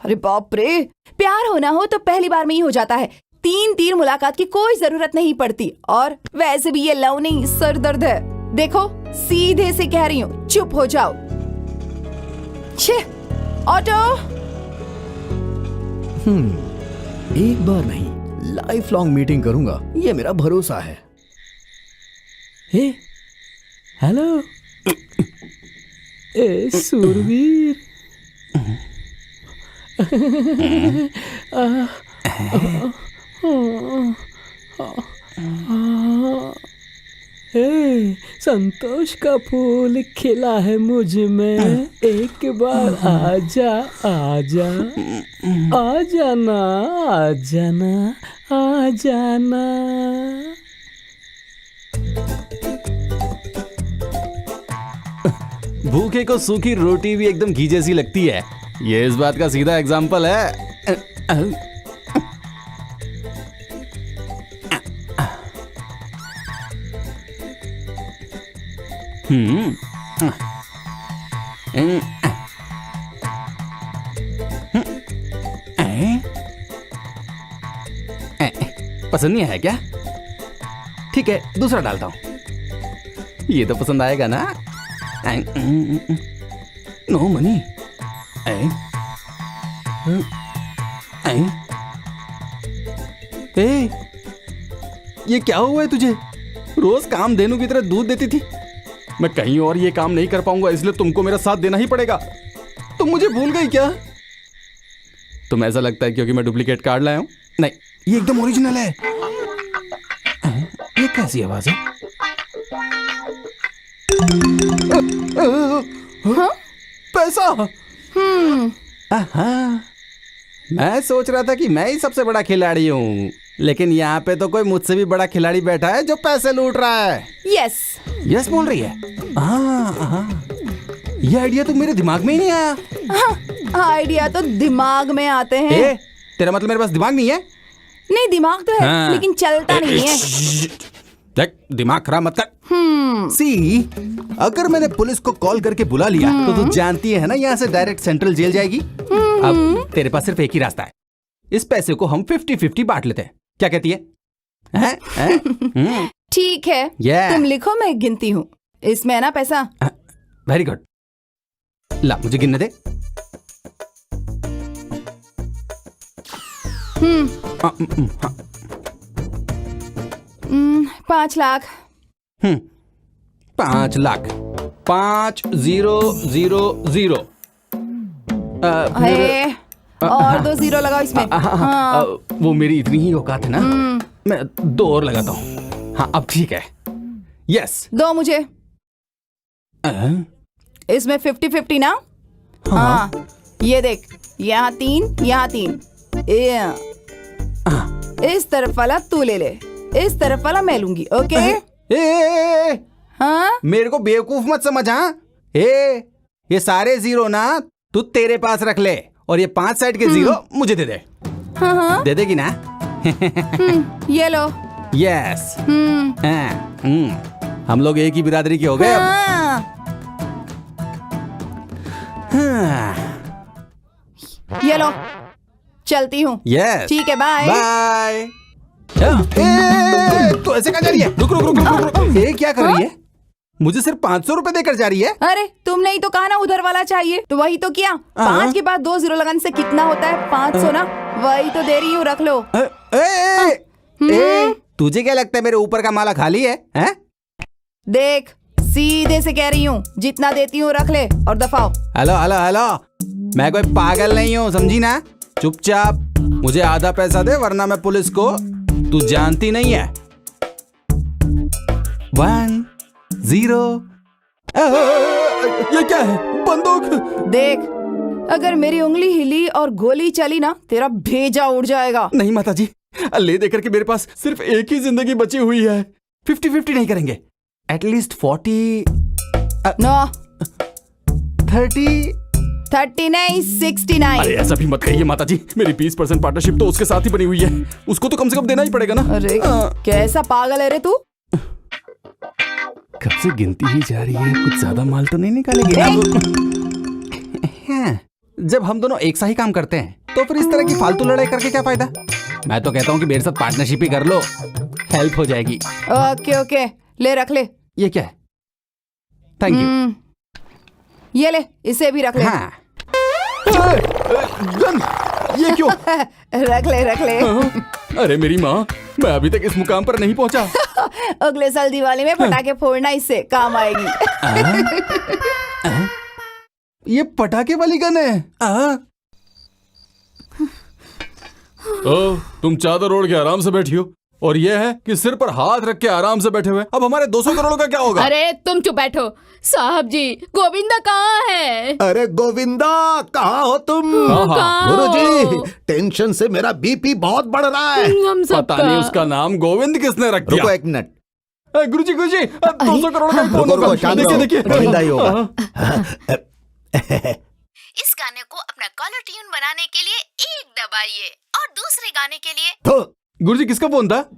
अरे बाप रे, प्यार होना हो तो पहली बार में ही हो जाता है। 3 तीर मुलाकात की कोई जरूरत नहीं पड़ती। और वैसे भी ये लव नहीं, सर दर्द है। देखो, सीधे से कह रही हूँ, चुप हो जाओ। छे, ऑटो।
एक बार नहीं, लाइफ लॉन्ग मीटिंग करूंगा, ये मेरा भरोसा है।
हे, हेलो। ए सूरवीर। हे, संतोष का फूल खिला है मुझ में, एक बार आजा आजा, आ जाना, आ जाना, आ जाना।
भूखे को सूखी रोटी भी एकदम घी जैसी लगती है, ये इस बात का सीधा एग्जाम्पल है। पसंद नहीं है क्या? ठीक है, दूसरा डालता हूँ। ये तो पसंद आएगा ना? No money. ए, ये क्या हुआ है तुझे? रोज काम धेनु की तरह दूध देती थी। मैं कहीं और ये काम नहीं कर पाऊंगा, इसलिए तुमको मेरा साथ देना ही पड़ेगा। तुम मुझे भूल गई क्या? तुम ऐसा लगता है क्योंकि मैं डुप्लीकेट कार्ड लाया हूं? नहीं, ये एकदम ओरिजिनल है। ये कैसी आवाज है? पैसा। मैं सोच रहा था कि मैं ही सबसे बड़ा खिलाड़ी हूँ, लेकिन यहाँ पे तो कोई मुझसे भी बड़ा खिलाड़ी बैठा है जो पैसे लूट रहा है।
यस
यस बोल रही है। ये आइडिया तो मेरे दिमाग में ही नहीं आया।
आइडिया तो दिमाग में आते हैं।
ए, तेरा मतलब मेरे पास दिमाग नहीं है?
नहीं, दिमाग तो है
हाँ।
लेकिन चलता नहीं है।
देख, दिमाग खराब मत कर। सी, अगर मैंने पुलिस को कॉल करके बुला लिया तो तू जानती है ना, यहाँ से डायरेक्ट सेंट्रल जेल जाएगी। अब तेरे पास सिर्फ एक ही रास्ता है। इस पैसे को हम 50-50 बांट लेते हैं। क्या कहती है?
ठीक है,
Yeah.
तुम लिखो, मैं गिनती हूँ। इसमें है ना पैसा?
Very good. ला, मुझे गिनने दे।
5 लाख।
5 लाख। 5000।
है, और 2 जीरो लगाओ इसमें। हाँ।
वो मेरी इतनी ही औकात है ना, मैं 2 और लगाता हूँ। हाँ, अब ठीक है। यस।
2 मुझे। इसमें 50-50 ना? हाँ। ये देख, यहाँ 3, यहाँ 3। इस तरफ वाला तू ले ले, इस तरफ वाला मैं लूंगी। ओके? हाँ?
मेरे को बेवकूफ मत समझ। हाँ, ये सारे जीरो ना तू तेरे पास रख ले, और ये 5 साइड के जीरो मुझे दे दे।
हाँ।
दे देगी ना?
ये लो।
यस। हम लोग एक ही बिरादरी के हो गए अब।
ये लो, चलती हूँ।
यस।
ठीक है, बाय।
बाय। तो ऐसे कहाँ जा रही है? रुक रुक रुक रुक रुक रुक। ये क्या कर रही है? मुझे सिर्फ 500 रुपए देकर जा रही है।
अरे, तुमने ही तो कहा ना उधर वाला चाहिए, तो वही तो किया। 5 के बाद 2 जीरो लगाने से कितना होता है? 500 ना? वही तो दे रही हूँ, रख लो।
तुझे क्या लगता है मेरे ऊपर का माला खाली है?
देख, सीधे से कह रही हूँ, जितना देती हूँ रख ले और दफाओ।
हेलो हेलो हेलो, मैं कोई पागल नहीं हूँ, समझी ना? चुपचाप मुझे आधा पैसा दे, वरना मैं पुलिस को, तू जानती नहीं है। 1 0। ये क्या है? बंदूक।
देख, अगर मेरी उंगली हिली और गोली चली ना, तेरा भेजा उड़ जाएगा।
नहीं माताजी, ले देकर के मेरे पास सिर्फ एक ही जिंदगी बची हुई है। 50-50 नहीं करेंगे? एटलीस्ट 40।
नो।
30
नहीं, 69।
अरे ऐसा भी मत कहिए माताजी, मेरी 20% पार्टनरशिप तो उसके साथ ही बनी हुई है, उसको तो कम से कम देना ही पड़ेगा ना।
अरे कैसा पागल है रे तू?
कब से गिनती ही जा रही है, कुछ ज्यादा माल तो नहीं निकालेगी? जब हम दोनों एक सा ही काम करते हैं तो फिर इस तरह की फालतू लड़ाई करके क्या फायदा? मैं तो कहता हूँ कि मेरे साथ पार्टनरशिप ही कर लो, हेल्प हो जाएगी।
ओके ओके, ले रख ले।
ये क्या है? Thank you.
ये ले, इसे भी रख ले।
हाँ। गन, ये क्यों?
रख ले रख ले।
अरे मेरी माँ, मैं अभी तक इस मुकाम पर नहीं पहुँचा।
अगले साल दिवाली में पटाखे फोड़ना, इससे काम आएगी।
ये पटाखे वाली गन है। तुम चादर ओढ़ के आराम से बैठी हो, और ये है कि सिर पर हाथ रख के आराम से बैठे हुए। अब हमारे 200 करोड़ का क्या होगा?
अरे तुम चुप बैठो। साहब जी, गोविंदा कहाँ है?
अरे गोविंदा, कहाँ हो तुम?
कहाँ हो?
गुरुजी, टेंशन से मेरा बीपी बहुत बढ़ रहा है।
हम
पता नहीं उसका नाम गोविंद किसने रख दिया।
रुको 1 मिनट।
गुरुजी 200 करोड़ का कौन
रुको
होगा?
रुको, शांत रहो।
देखिए
गोविंदा ही होगा।
इस गाने को अपना कॉलर ट्यून बनाने के लिए 1 दबाइए और दूसरे गाने के लिए
गुरुजी किसका फोन था?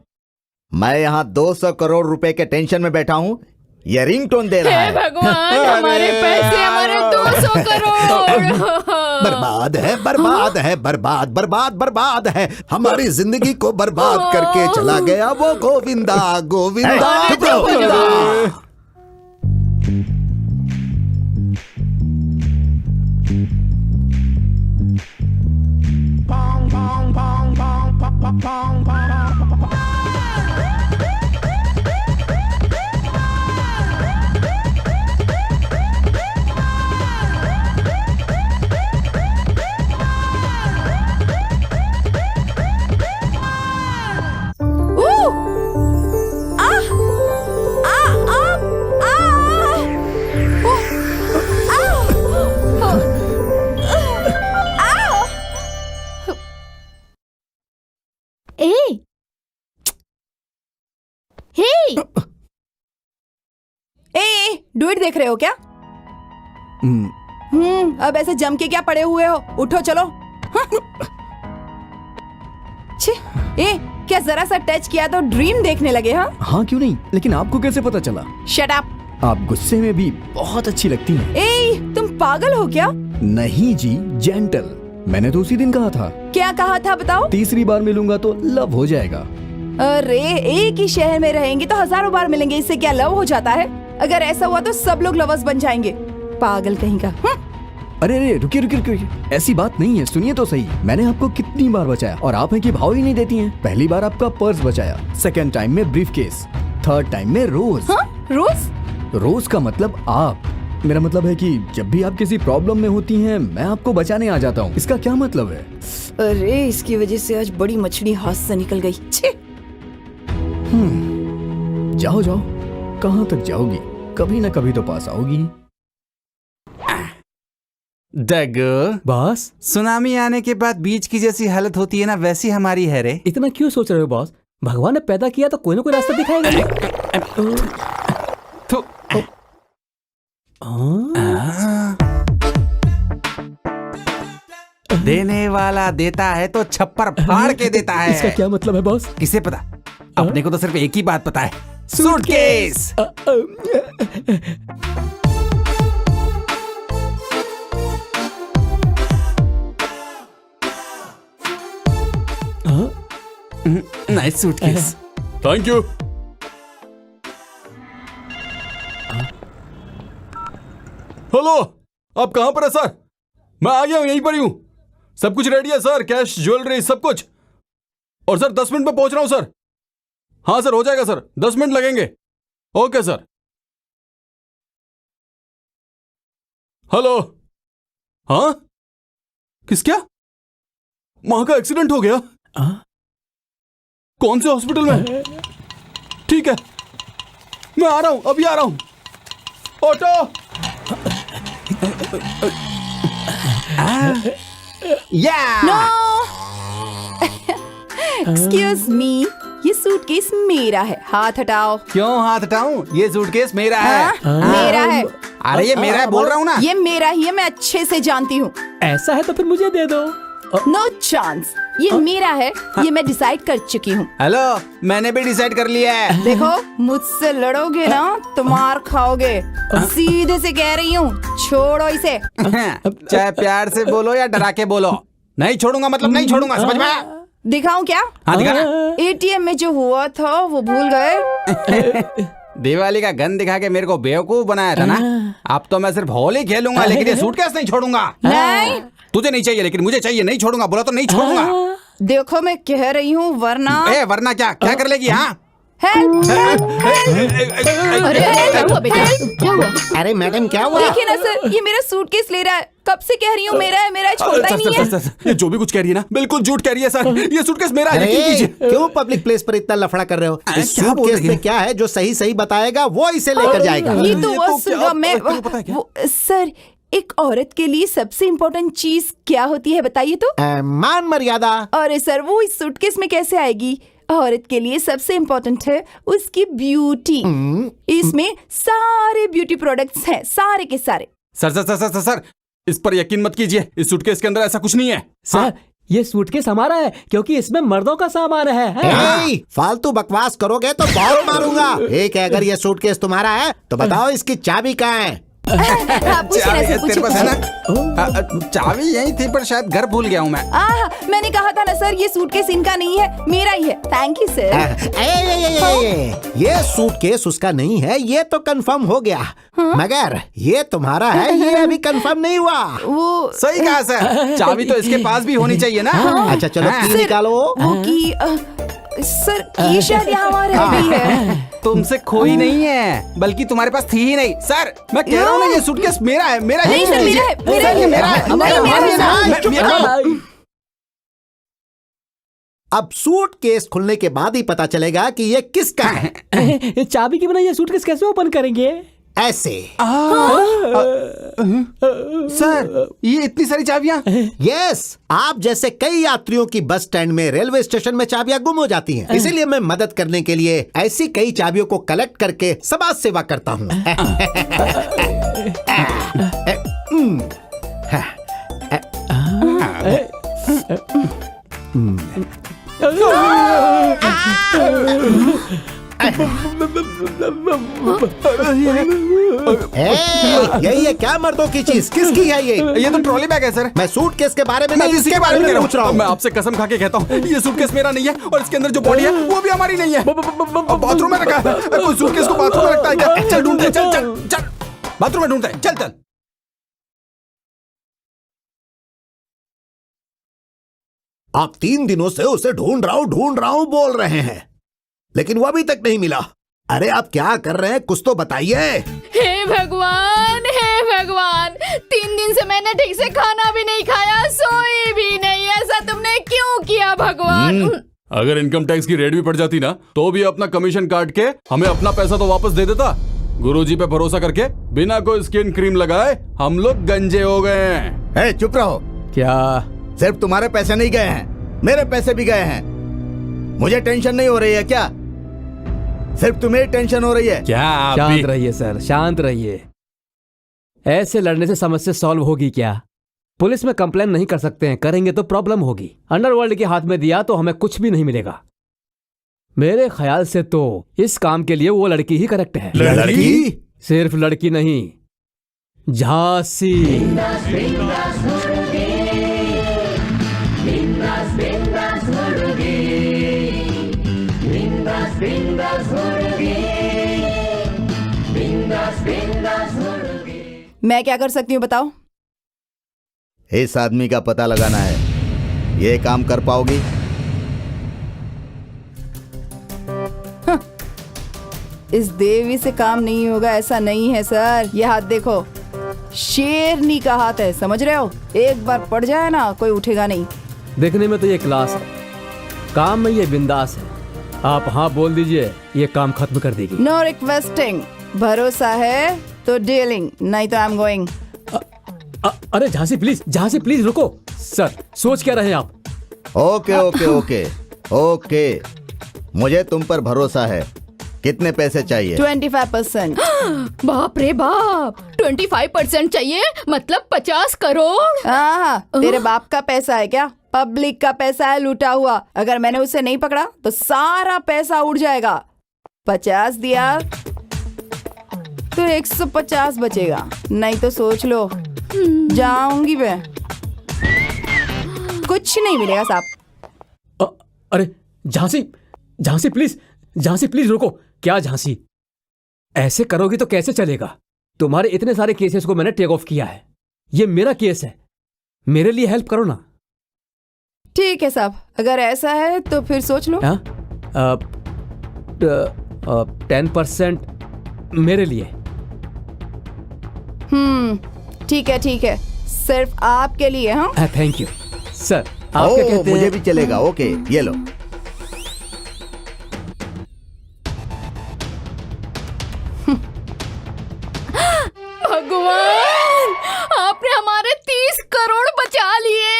मैं यहाँ 200 करोड़ रुपए के टेंशन में बैठा हूँ, ये रिंगटोन दे रहा
हे
है।
भगवान, हमारे पैसे, हमारे 200 करोड़।
बर्बाद है, बर्बाद है, बर्बाद बर्बाद बर्बाद है। हमारी जिंदगी को बर्बाद करके चला गया वो गोविंदा, गोविंदा,
चुप रहो।
गोविंदा।
ए, हे,
ए डुएट देख रहे हो क्या? अब ऐसे जम के क्या पड़े हुए हो? उठो चलो। छे, क्या जरा सा टच किया तो ड्रीम देखने लगे?
हाँ क्यों नहीं, लेकिन आपको कैसे पता चला?
Shut up.
आप गुस्से में भी बहुत अच्छी लगती हैं।
तुम पागल हो क्या?
नहीं जी, जेंटल। मैंने तो उसी दिन कहा था।
क्या कहा था बताओ?
तीसरी बार मिलूंगा तो लव हो जाएगा।
अरे एक ही शहर में रहेंगे तो हजारों बार मिलेंगे, इससे क्या लव हो जाता है? अगर ऐसा हुआ तो सब लोग लवर्स बन जाएंगे। पागल कहीं का।
अरे रुकिए, ऐसी बात नहीं है, सुनिए तो सही। मैंने आपको कितनी बार बचाया और आप हैं कि भाव ही नहीं देती हैं। पहली बार आपका पर्स बचाया, सेकंड टाइम में ब्रीफकेस, थर्ड टाइम में रोज।
रोज?
रोज का मतलब आप। मेरा मतलब है कि जब भी आप किसी प्रॉब्लम में होती हैं, मैं आपको बचाने आ जाता हूँ। इसका क्या मतलब है?
अरे इसकी वजह से आज बड़ी मछली हाथ से निकल गई। छे।
जाओ जाओ, कहाँ तक जाओगी? कभी ना कभी तो पास आओगी।
डगो
बॉस,
सुनामी आने के बाद बीच की जैसी हालत होती है ना, वैसी हमारी है रे।
इतना क्यों सोच रहे हो बॉस? भगवान ने पैदा किया तो कोई ना कोई रास्ता दिखाएगा।
देने वाला देता है तो छप्पर फाड़ के देता है।
इसका क्या मतलब है बॉस?
किसे पता? अपने को तो सिर्फ एक ही बात पता है, suitcase. Nice suitcase. Thank you. Hello, आप कहां पर है सर? मैं आ गया हूं, यहीं पर ही हूं। सब कुछ रेडी है सर, कैश, ज्वेलरी, सब कुछ। और सर 10 मिनट में पहुंच रहा हूं सर। हाँ सर, हो जाएगा सर, 10 मिनट लगेंगे। Okay sir. हेलो। हाँ, किस क्या? वहां का एक्सीडेंट हो गया? कौन से हॉस्पिटल में? ठीक है, मैं आ रहा हूं, अभी आ रहा हूं। ऑटो।
एक्सक्यूज मी, ये सूटकेस मेरा है, हाथ हटाओ।
क्यों हाथ हटाऊं? ये सूटकेस मेरा है।
मेरा है।
अरे ये मेरा है, बोल रहा हूं ना।
ये मेरा ही है, मैं अच्छे से जानती हूँ।
ऐसा है तो फिर मुझे दे दो।
नो चांस, ये मेरा है, ये मैं डिसाइड कर चुकी हूँ।
हेलो, मैंने भी डिसाइड कर लिया है।
देखो, मुझसे लड़ोगे ना तो मार खाओगे। सीधे से कह रही हूँ, छोड़ो इसे।
चाहे प्यार से बोलो या डरा के बोलो, नहीं छोड़ूंगा मतलब नहीं छोड़ूंगा, समझ में आया?
दिखाऊं क्या?
हाँ दिखाना।
एटीएम में जो हुआ था वो भूल गए?
दिवाली का गन दिखा के मेरे को बेवकूफ बनाया था ना। अब तो मैं सिर्फ होली खेलूंगा, लेकिन ये सूटकेस नहीं छोड़ूंगा।
नहीं,
तुझे नहीं चाहिए लेकिन मुझे चाहिए, नहीं छोड़ूंगा, बोला तो नहीं छोड़ूंगा।
देखो मैं कह रही हूँ, वरना
वरना क्या क्या कर लेगी? हाँ,
हेल्प।
अरे क्या हुआ बेटा, क्या हुआ?
अरे मैडम क्या हुआ?
देखिए ना सर, ये मेरा सूटकेस ले रहा है। कब से कह रही हूँ मेरा है, मेरा है, छोड़ता ही नहीं है।
सर, ये जो भी कुछ कह रही है ना, बिल्कुल झूठ कह रही है सर। ये सूटकेस मेरा है, यकीन
अरे
कीजिए।
क्यों पब्लिक प्लेस पर इतना लफड़ा कर रहे हो? इस
क्या बोल
सूटकेस
रही
में
है?
क्या है जो सही सही बताएगा वो इसे लेकर जाएगा।
ये तो
ये
वो
तो
सुना
क्या-
मैं
तुम्हें पता है क्या?
सर, एक औरत के लिए सबसे इम्पोर्टेंट चीज क्या होती है बताइए तो?
मान मर्यादा।
अरे सर, वो इस सूटकेस में कैसे आएगी? औरत के लिए सबसे इम्पोर्टेंट है उसकी ब्यूटी। इसमें सारे ब्यूटी प्रोडक्ट्स हैं, सारे के सारे।
सर, इस पर यकीन मत कीजिए, इस सूटकेस के अंदर ऐसा कुछ नहीं है।
सर, ये सूटकेस हमारा है क्योंकि इसमें मर्दों का सामान है।
ए, फालतू बकवास करोगे तो बहुत मारूंगा। एक है, अगर ये सूटकेस तुम्हारा है तो बताओ इसकी चाबी कहाँ है?
आप पूछिए ना, सर,
तेरे पास है
पूछिए।
ना? चाबी यही थी पर शायद घर भूल गया हूँ मैं।
मैंने कहा था ना सर, ये सूटकेस इनका नहीं है, मेरा ही है। Thank you sir.
ये सूटकेस उसका नहीं है, ये तो कंफर्म हो गया। मगर ये तुम्हारा है, ये अभी कंफर्म नहीं हुआ।
वो
सही कहा सर, चाबी तो इसके पास भी होनी चाहिए ना।
अच्छा चलो की निकालो।
वो की सर, की शायद यहाँ वहाँ रह गई है।
तुमसे खोई नहीं है, बल्कि तुम्हारे पास थी ही नहीं। सर मैं कह रहा हूँ ना, ये सूटकेस मेरा है, मेरा ही
नहीं सर, मेरा है, मेरा
सर, ये
है।
मेरा है।
नहीं, मेरा है सर।
अब सूटकेस खुलने के बाद ही पता चलेगा कि ये किसका है।
चाबी के बिना ये सूटकेस कैसे ओपन करेंगे?
ऐसे।
सर ये इतनी सारी चाबियां।
यस, आप जैसे कई यात्रियों की बस स्टैंड में, रेलवे स्टेशन में चाबियां गुम हो जाती हैं। इसीलिए मैं मदद करने के लिए ऐसी कई चाबियों को कलेक्ट करके समाज सेवा करता हूँ। यही है क्या मर्दों की चीज? किसकी है
ये तो ट्रॉली बैग है सर।
मैं सूटकेस के बारे में
मैं
नहीं,
इसी के बारे में पूछ रहा हूँ। मैं आपसे कसम खा के कहता हूँ, ये सूटकेस मेरा नहीं है और इसके अंदर जो बॉडी है वो भी हमारी नहीं है। बाथरूम में रखा है। कोई सूटकेस को बाथरूम में रखता है क्या? चल ढूंढते, चल चल चल, बाथरूम में ढूंढते, चल चल।
आप 3 दिनों से उसे ढूंढ रहा हूँ बोल रहे हैं, लेकिन वो अभी तक नहीं मिला। अरे आप क्या कर रहे हैं, कुछ तो बताइए।
हे भगवान, हे भगवान, 3 दिन से मैंने ठीक से खाना भी नहीं खाया, सोई भी नहीं। ऐसा तुमने क्यों किया भगवान?
अगर इनकम टैक्स की रेड भी पड़ जाती ना, तो भी अपना कमीशन काट के हमें अपना पैसा तो वापस दे देता। गुरुजी पे भरोसा करके बिना कोई स्किन क्रीम लगाए हम लोग गंजे हो गए हैं।
चुप रहो।
क्या
सिर्फ तुम्हारे पैसे नहीं गए हैं, मेरे पैसे भी गए हैं। मुझे टेंशन नहीं हो रही है क्या? सिर्फ तुम्हें टेंशन हो रही है
क्या? आप
शांत
भी
रहिए सर, शांत रहिए। ऐसे लड़ने से समस्या सॉल्व होगी क्या? पुलिस में कंप्लेन नहीं कर सकते हैं, करेंगे तो प्रॉब्लम होगी। अंडरवर्ल्ड के हाथ में दिया तो हमें कुछ भी नहीं मिलेगा। मेरे ख्याल से तो इस काम के लिए वो लड़की ही करेक्ट है।
लड़की?
सिर्फ लड़की नहीं, झांसी।
मैं क्या कर सकती हूँ बताओ?
इस आदमी का पता लगाना है। ये काम कर पाओगी?
इस देवी से काम नहीं होगा ऐसा नहीं है सर। ये हाथ देखो, शेरनी का हाथ है, समझ रहे हो? एक बार पड़ जाए ना, कोई उठेगा नहीं।
देखने में तो ये क्लास है, काम में ये बिंदास है। आप हाँ बोल दीजिए, ये काम खत्म कर देगी।
नो रिक्वेस्टिंग, भरोसा है तो डीलिंग, नहीं तो आई एम गोइंग।
अरे झांसी प्लीज रुको। सर सोच क्या रहे आप?
ओके ओके ओके ओके, मुझे तुम पर भरोसा है। कितने पैसे चाहिए?
25%।
बाप रे बाप, 25% चाहिए, मतलब 50 करोड़।
तेरे बाप का पैसा है क्या? पब्लिक का पैसा है, लूटा हुआ। अगर मैंने उसे नहीं पकड़ा तो सारा पैसा उड़ जाएगा। 50 दिया तो 150 बचेगा, नहीं तो सोच लो जाऊंगी मैं। कुछ नहीं मिलेगा साहब।
अरे झांसी प्लीज रुको। क्या झांसी, ऐसे करोगी तो कैसे चलेगा? तुम्हारे इतने सारे केसेस को मैंने टेक ऑफ किया है, ये मेरा केस है, मेरे लिए हेल्प करो ना।
ठीक है साहब, अगर ऐसा है तो फिर सोच लो।
10% मेरे लिए।
ठीक है, सिर्फ आपके लिए। हाँ
थैंक यू सर। आप क्या कहते
मुझे
हैं?
भी चलेगा। ओके, ये लो।
भगवान, आपने हमारे 30 करोड़ बचा लिए।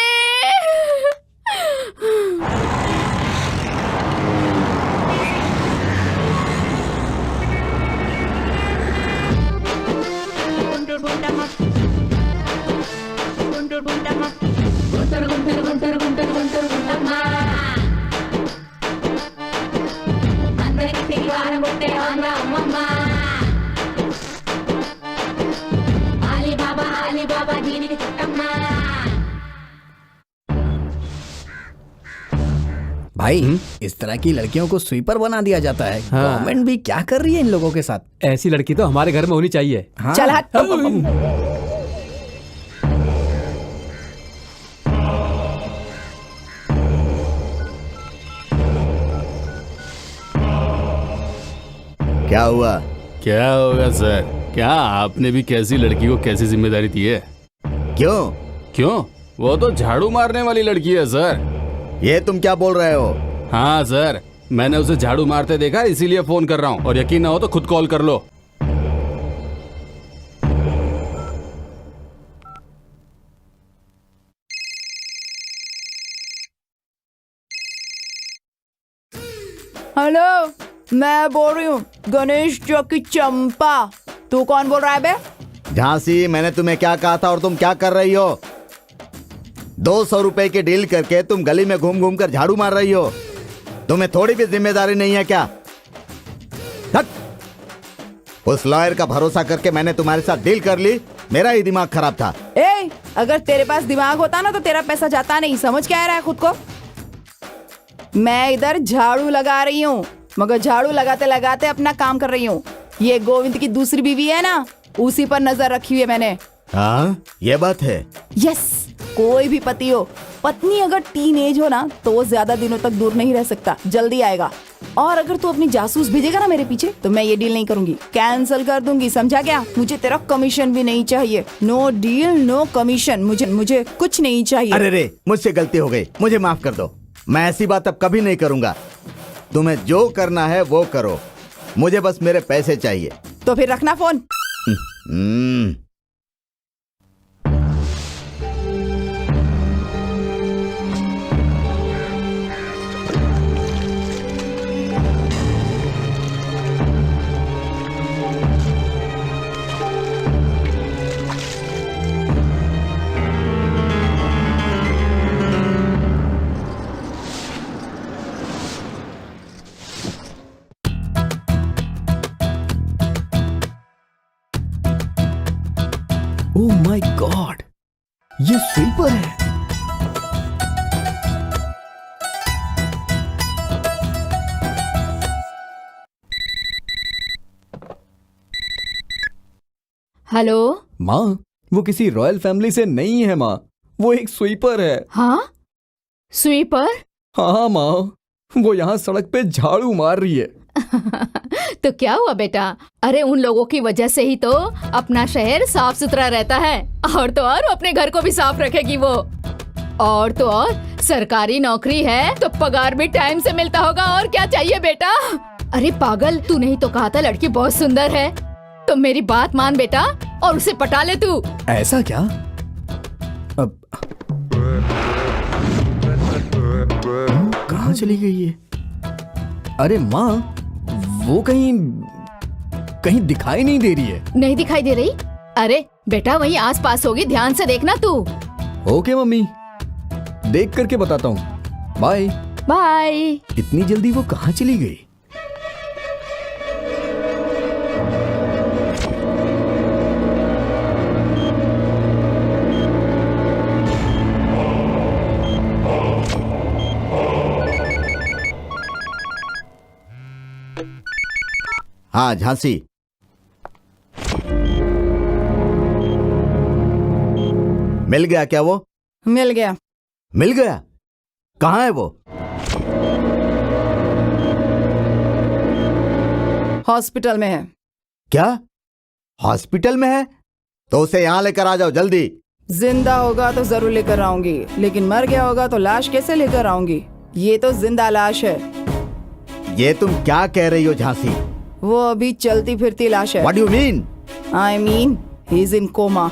Guntur guntur guntur guntur guntur guntur guntur
भाई इस तरह की लड़कियों को स्वीपर बना दिया जाता है।
हाँ।
गवर्नमेंट भी क्या कर रही है इन लोगों के साथ।
ऐसी लड़की तो हमारे घर में होनी चाहिए।
हाँ।
चल हट।
क्या हुआ?
क्या होगा सर? क्या आपने भी कैसी लड़की को कैसी जिम्मेदारी दी है?
क्यों?
क्यों? वो तो झाड़ू मारने वाली लड़की है सर।
ये तुम क्या बोल रहे हो?
हाँ सर, मैंने उसे झाड़ू मारते देखा, इसीलिए फोन कर रहा हूँ। और यकीन ना हो तो खुद कॉल कर लो।
हेलो, मैं बोल रही हूँ गणेश चौक की चंपा। तू कौन बोल रहा है बे?
झांसी, मैंने तुम्हें क्या कहा था और तुम क्या कर रही हो? 200 रुपए की डील करके तुम गली में घूम घूम कर झाड़ू मार रही हो। तुम्हें थोड़ी भी जिम्मेदारी नहीं है क्या? हट! उस लॉयर का भरोसा करके मैंने तुम्हारे साथ डील कर ली। मेरा ही दिमाग खराब था।
ए, अगर तेरे पास दिमाग होता ना तो तेरा पैसा जाता नहीं। समझ क्या आ रहा है खुद को? मैं इधर झाड़ू लगा रही हूँ, मगर झाड़ू लगाते लगाते अपना काम कर रही हूँ। ये गोविंद की दूसरी बीवी है ना, उसी पर नजर रखी हुई है मैंने।
हाँ, ये बात है।
यस, कोई भी पति हो, पत्नी अगर टीनेज हो ना तो वो ज्यादा दिनों तक दूर नहीं रह सकता, जल्दी आएगा। और अगर तू अपनी जासूस भेजेगा ना मेरे पीछे तो मैं ये डील नहीं करूंगी, कैंसिल कर दूंगी। समझा क्या? मुझे तेरा कमीशन भी नहीं चाहिए। No deal no commission. मुझे कुछ नहीं चाहिए।
अरे रे, मुझसे गलती हो गई, मुझे माफ कर दो। मैं ऐसी बात अब कभी नहीं करूंगा। तुम्हें जो करना है वो करो, मुझे बस मेरे पैसे चाहिए।
तो फिर रखना फोन।
ओह माय गॉड, ये स्वीपर है।
हेलो।
माँ, वो किसी रॉयल फैमिली से नहीं है माँ, वो एक स्वीपर है।
हाँ, स्वीपर?
हाँ माँ, वो यहाँ सड़क पे झाड़ू मार रही है।
तो क्या हुआ बेटा? अरे उन लोगों की वजह से ही तो अपना शहर साफ सुथरा रहता है। और तो और अपने घर को भी साफ रखेगी वो। और तो और सरकारी नौकरी है तो पगार भी टाइम से मिलता होगा। और क्या चाहिए बेटा? अरे पागल, तूने ही तो कहा था लड़की बहुत सुंदर है। तो मेरी बात मान बेटा और उसे पटा ले तू।
ऐसा क्या? अब कहाँ चली गई ये? अरे माँ, वो कहीं दिखाई नहीं दे रही है।
नहीं दिखाई दे रही? अरे बेटा वहीं आस पास होगी, ध्यान से देखना तू।
ओके मम्मी, देख करके बताता हूँ। बाय।
बाय।
इतनी जल्दी वो कहाँ चली गई?
हाँ झांसी, मिल गया क्या वो?
मिल गया।
मिल गया? कहाँ है वो?
हॉस्पिटल में है।
क्या हॉस्पिटल में है? तो उसे यहाँ लेकर आ जाओ जल्दी।
जिंदा होगा तो जरूर लेकर आऊंगी, लेकिन मर गया होगा तो लाश कैसे लेकर आऊंगी? ये तो जिंदा लाश है।
ये तुम क्या कह रही हो झांसी?
वो अभी चलती फिरती लाश है।
What do you mean?
I mean, he's in coma.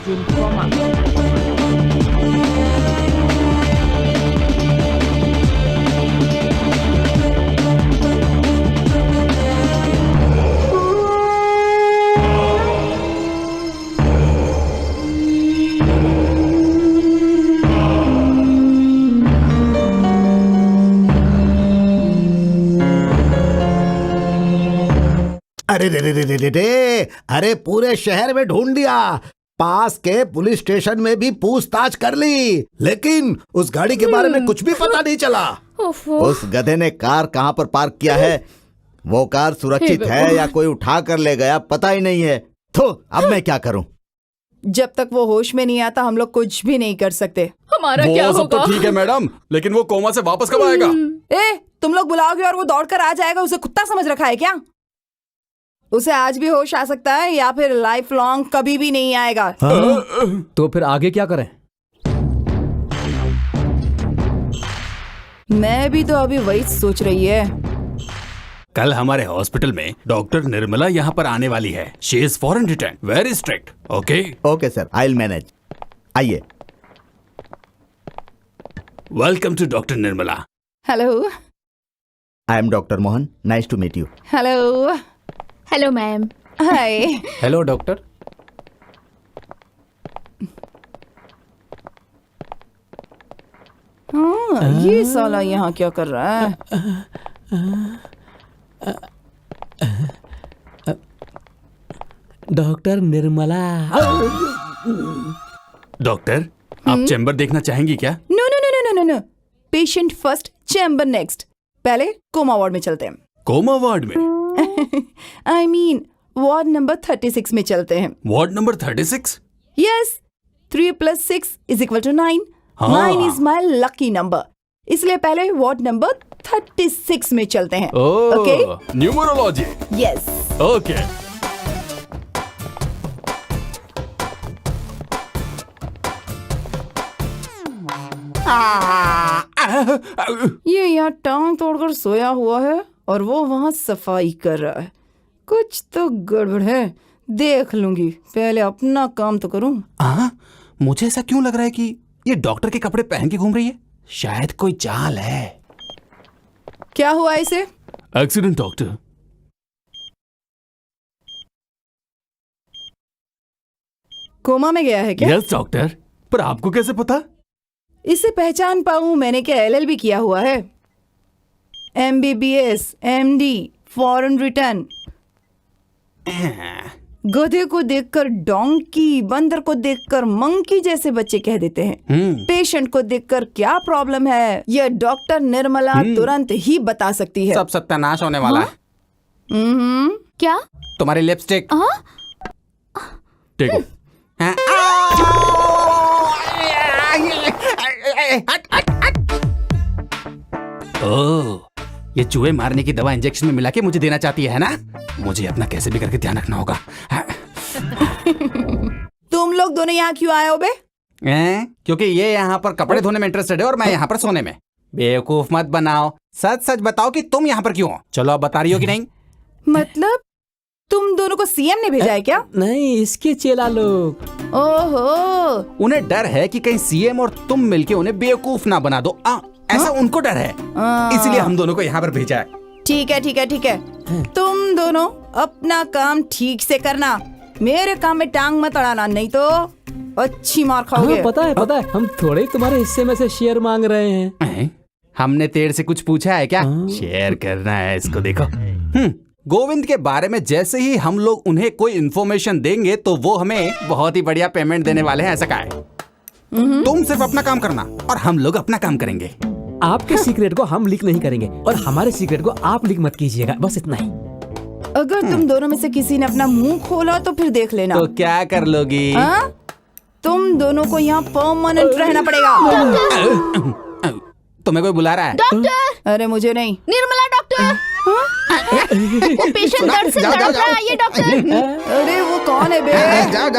अरे रे रे रे रे रे रे, अरे पूरे शहर में ढूंढ दिया, पास के पुलिस स्टेशन में भी पूछताछ कर ली, लेकिन उस गाड़ी के बारे में कुछ भी पता नहीं चला।
उस गधे ने कार कहाँ पर पार्क किया है, वो कार सुरक्षित है या कोई उठा कर ले गया, पता ही नहीं है। तो अब मैं क्या करूं?
जब तक वो होश में नहीं आता हम लोग कुछ भी नहीं कर सकते।
हमारा क्या
वो सब
होगा?
तो ठीक है मैडम, लेकिन वो कोमा से वापस कब आएगा?
ए, तुम लोग बुलाओगे और वो दौड़कर आ जाएगा, उसे कुत्ता समझ रखा है क्या? उसे आज भी होश आ सकता है या फिर लाइफ लॉन्ग कभी भी नहीं आएगा।
तो फिर आगे क्या करें?
मैं भी तो अभी वही सोच रही है।
कल हमारे हॉस्पिटल में डॉक्टर निर्मला यहाँ पर आने वाली है। She is foreign return, very strict. Okay
okay sir, I will manage. आइए।
Welcome to doctor Nirmala.
Hello.
I am doctor Mohan, nice to meet you.
Hello.
Hello ma'am.
Hi.
Hello doctor.
हाँ, ये साला यहाँ क्या कर रहा है?
डॉक्टर निर्मला।
डॉक्टर, आप चैम्बर देखना चाहेंगी क्या?
No no no no no no, patient first, chamber next. पहले कोमा वार्ड में चलते हैं।
कोमा वार्ड में?
I mean, वार्ड नंबर 36 में चलते हैं।
Ward number 36?
यस, 3 + 6 = 9।
हाँ।
9 is my lucky number। इसलिए पहले वार्ड नंबर 36 में चलते हैं। ओके?
न्यूमरोलॉजी।
यस।
ओके।
ये यहाँ टांग तोड़कर सोया हुआ है और वो वहाँ सफाई कर रहा है। कुछ तो गड़बड़ है, देख लूंगी। पहले अपना काम तो करूं।
मुझे ऐसा क्यों लग रहा है कि ये डॉक्टर के कपड़े पहन के घूम रही है? शायद कोई चाल है।
क्या हुआ इसे?
Accident doctor.
कोमा में गया है क्या?
यस डॉक्टर, पर आपको कैसे पता?
इसे पहचान पाऊं, मैंने क्या LLB किया हुआ है? MBBS, MD, foreign return. गधे को देखकर डोंकी, बंदर को देखकर मंकी जैसे बच्चे कह देते हैं। पेशेंट को देखकर क्या प्रॉब्लम है, यह डॉक्टर निर्मला तुरंत ही बता सकती है।
सब सत्यानाश होने वाला है।
क्या?
तुम्हारी लिपस्टिक। ठीक। ओह, ये चूहे मारने की दवा इंजेक्शन में मिला के मुझे देना चाहती है ना? मुझे अपना कैसे भी करके ध्यान रखना होगा।
तुम लोग दोनों यहाँ क्यों आए हो बे?
क्योंकि ये यहाँ पर कपड़े धोने में इंटरेस्टेड है और मैं यहाँ पर सोने में। बेवकूफ मत बनाओ, सच सच बताओ कि तुम यहाँ पर क्यों हो। चलो अब बता रही हो कि नहीं?
मतलब तुम दोनों को CM ने भेजा है क्या?
नहीं, इसके चेला लोग।
ओहो,
उन्हें डर है कि कहीं CM और तुम मिलके उन्हें बेवकूफ ना बना दो। ऐसा उनको डर है, इसलिए हम दोनों को यहाँ पर भेजा है।
ठीक है ठीक है ठीक है। तुम दोनों अपना काम ठीक से करना, मेरे काम में टांग मत अड़ाना, नहीं तो अच्छी मार खाओगे।
पता है, हम थोड़े तुम्हारे हिस्से में से शेयर मांग रहे हैं।
हमने तेरे से कुछ पूछा है क्या? शेयर करना है इसको। देखो, गोविंद के बारे में जैसे ही हम लोग उन्हें कोई इन्फॉर्मेशन देंगे तो वो हमें बहुत ही बढ़िया पेमेंट देने वाले हैं, ऐसा कहा है। तुम सिर्फ अपना काम करना और हम लोग अपना काम करेंगे।
आपके सीक्रेट को हम लीक नहीं करेंगे और हमारे सीक्रेट को आप लीक मत कीजिएगा, बस इतना ही।
अगर तुम दोनों में से किसी ने अपना मुंह खोला तो फिर देख लेना।
तो क्या कर लोगी?
तुम दोनों को यहाँ परमानेंट रहना पड़ेगा।
तुम्हें कोई बुला रहा है?
डॉक्टर!
अरे मुझे नहीं,
निर्मला डॉक्टर। वो पेशेंट दर्द से तड़प रहा है, ये डॉक्टर।
अरे वो कौन है बे?
जाओ।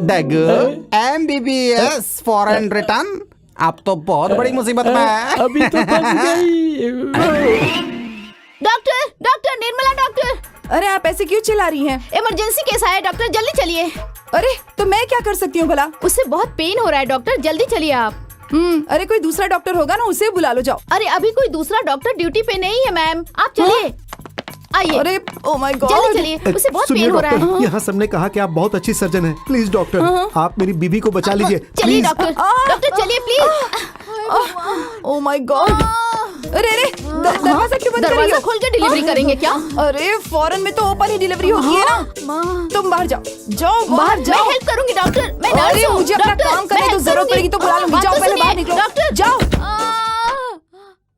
डगू, MBBS फॉरेन रिटर्न, आप तो बहुत बड़ी मुसीबत में है।
अभी तो फंस गई।
Doctor, Nirmala doctor.
अरे आप ऐसे क्यों चिल्ला रही हैं?
इमरजेंसी केस आया डॉक्टर, जल्दी चलिए।
अरे तो मैं क्या कर सकती हूँ भला?
उससे बहुत पेन हो रहा है डॉक्टर, जल्दी चलिए आप।
अरे कोई दूसरा डॉक्टर होगा ना, उसे बुला लो, जाओ।
अरे अभी कोई दूसरा डॉक्टर ड्यूटी पे नहीं है मैम, आप चलिए। आइए।
अरे ओ माय गॉड,
जल्दी चलिए, उसे बहुत पेन हो रहा है।
यहाँ सबने कहा कि आप बहुत अच्छी सर्जन हैं। प्लीज डॉक्टर, आप मेरी बीवी को बचा लीजिए।
चलिए
प्लीज।
डॉक्टर, चलिए प्लीज।
Oh my God. अरे अरे दरवाजा क्यों बंद कर रही
दरवाजा
हो?
खोल के डिलीवरी करेंगे क्या?
अरे फौरन में तो ओपन ही डिलीवरी होगी है ना। तुम बाहर जाओ, जाओ बाहर
मैं
जाओ।
हेल्प करूंगी डॉक्टर, मैं नर्स
अरे
हूँ।
मुझे अपना
डॉक्टर,
काम करने
मैं
तो
हेल्प
जरूरत
करूंगी।
पड़ेगी तो बुला लूंगी।
बात
जाओ
तो
पहले बाहर
सुनिए,
निकलो,
डॉक्टर।
जाओ।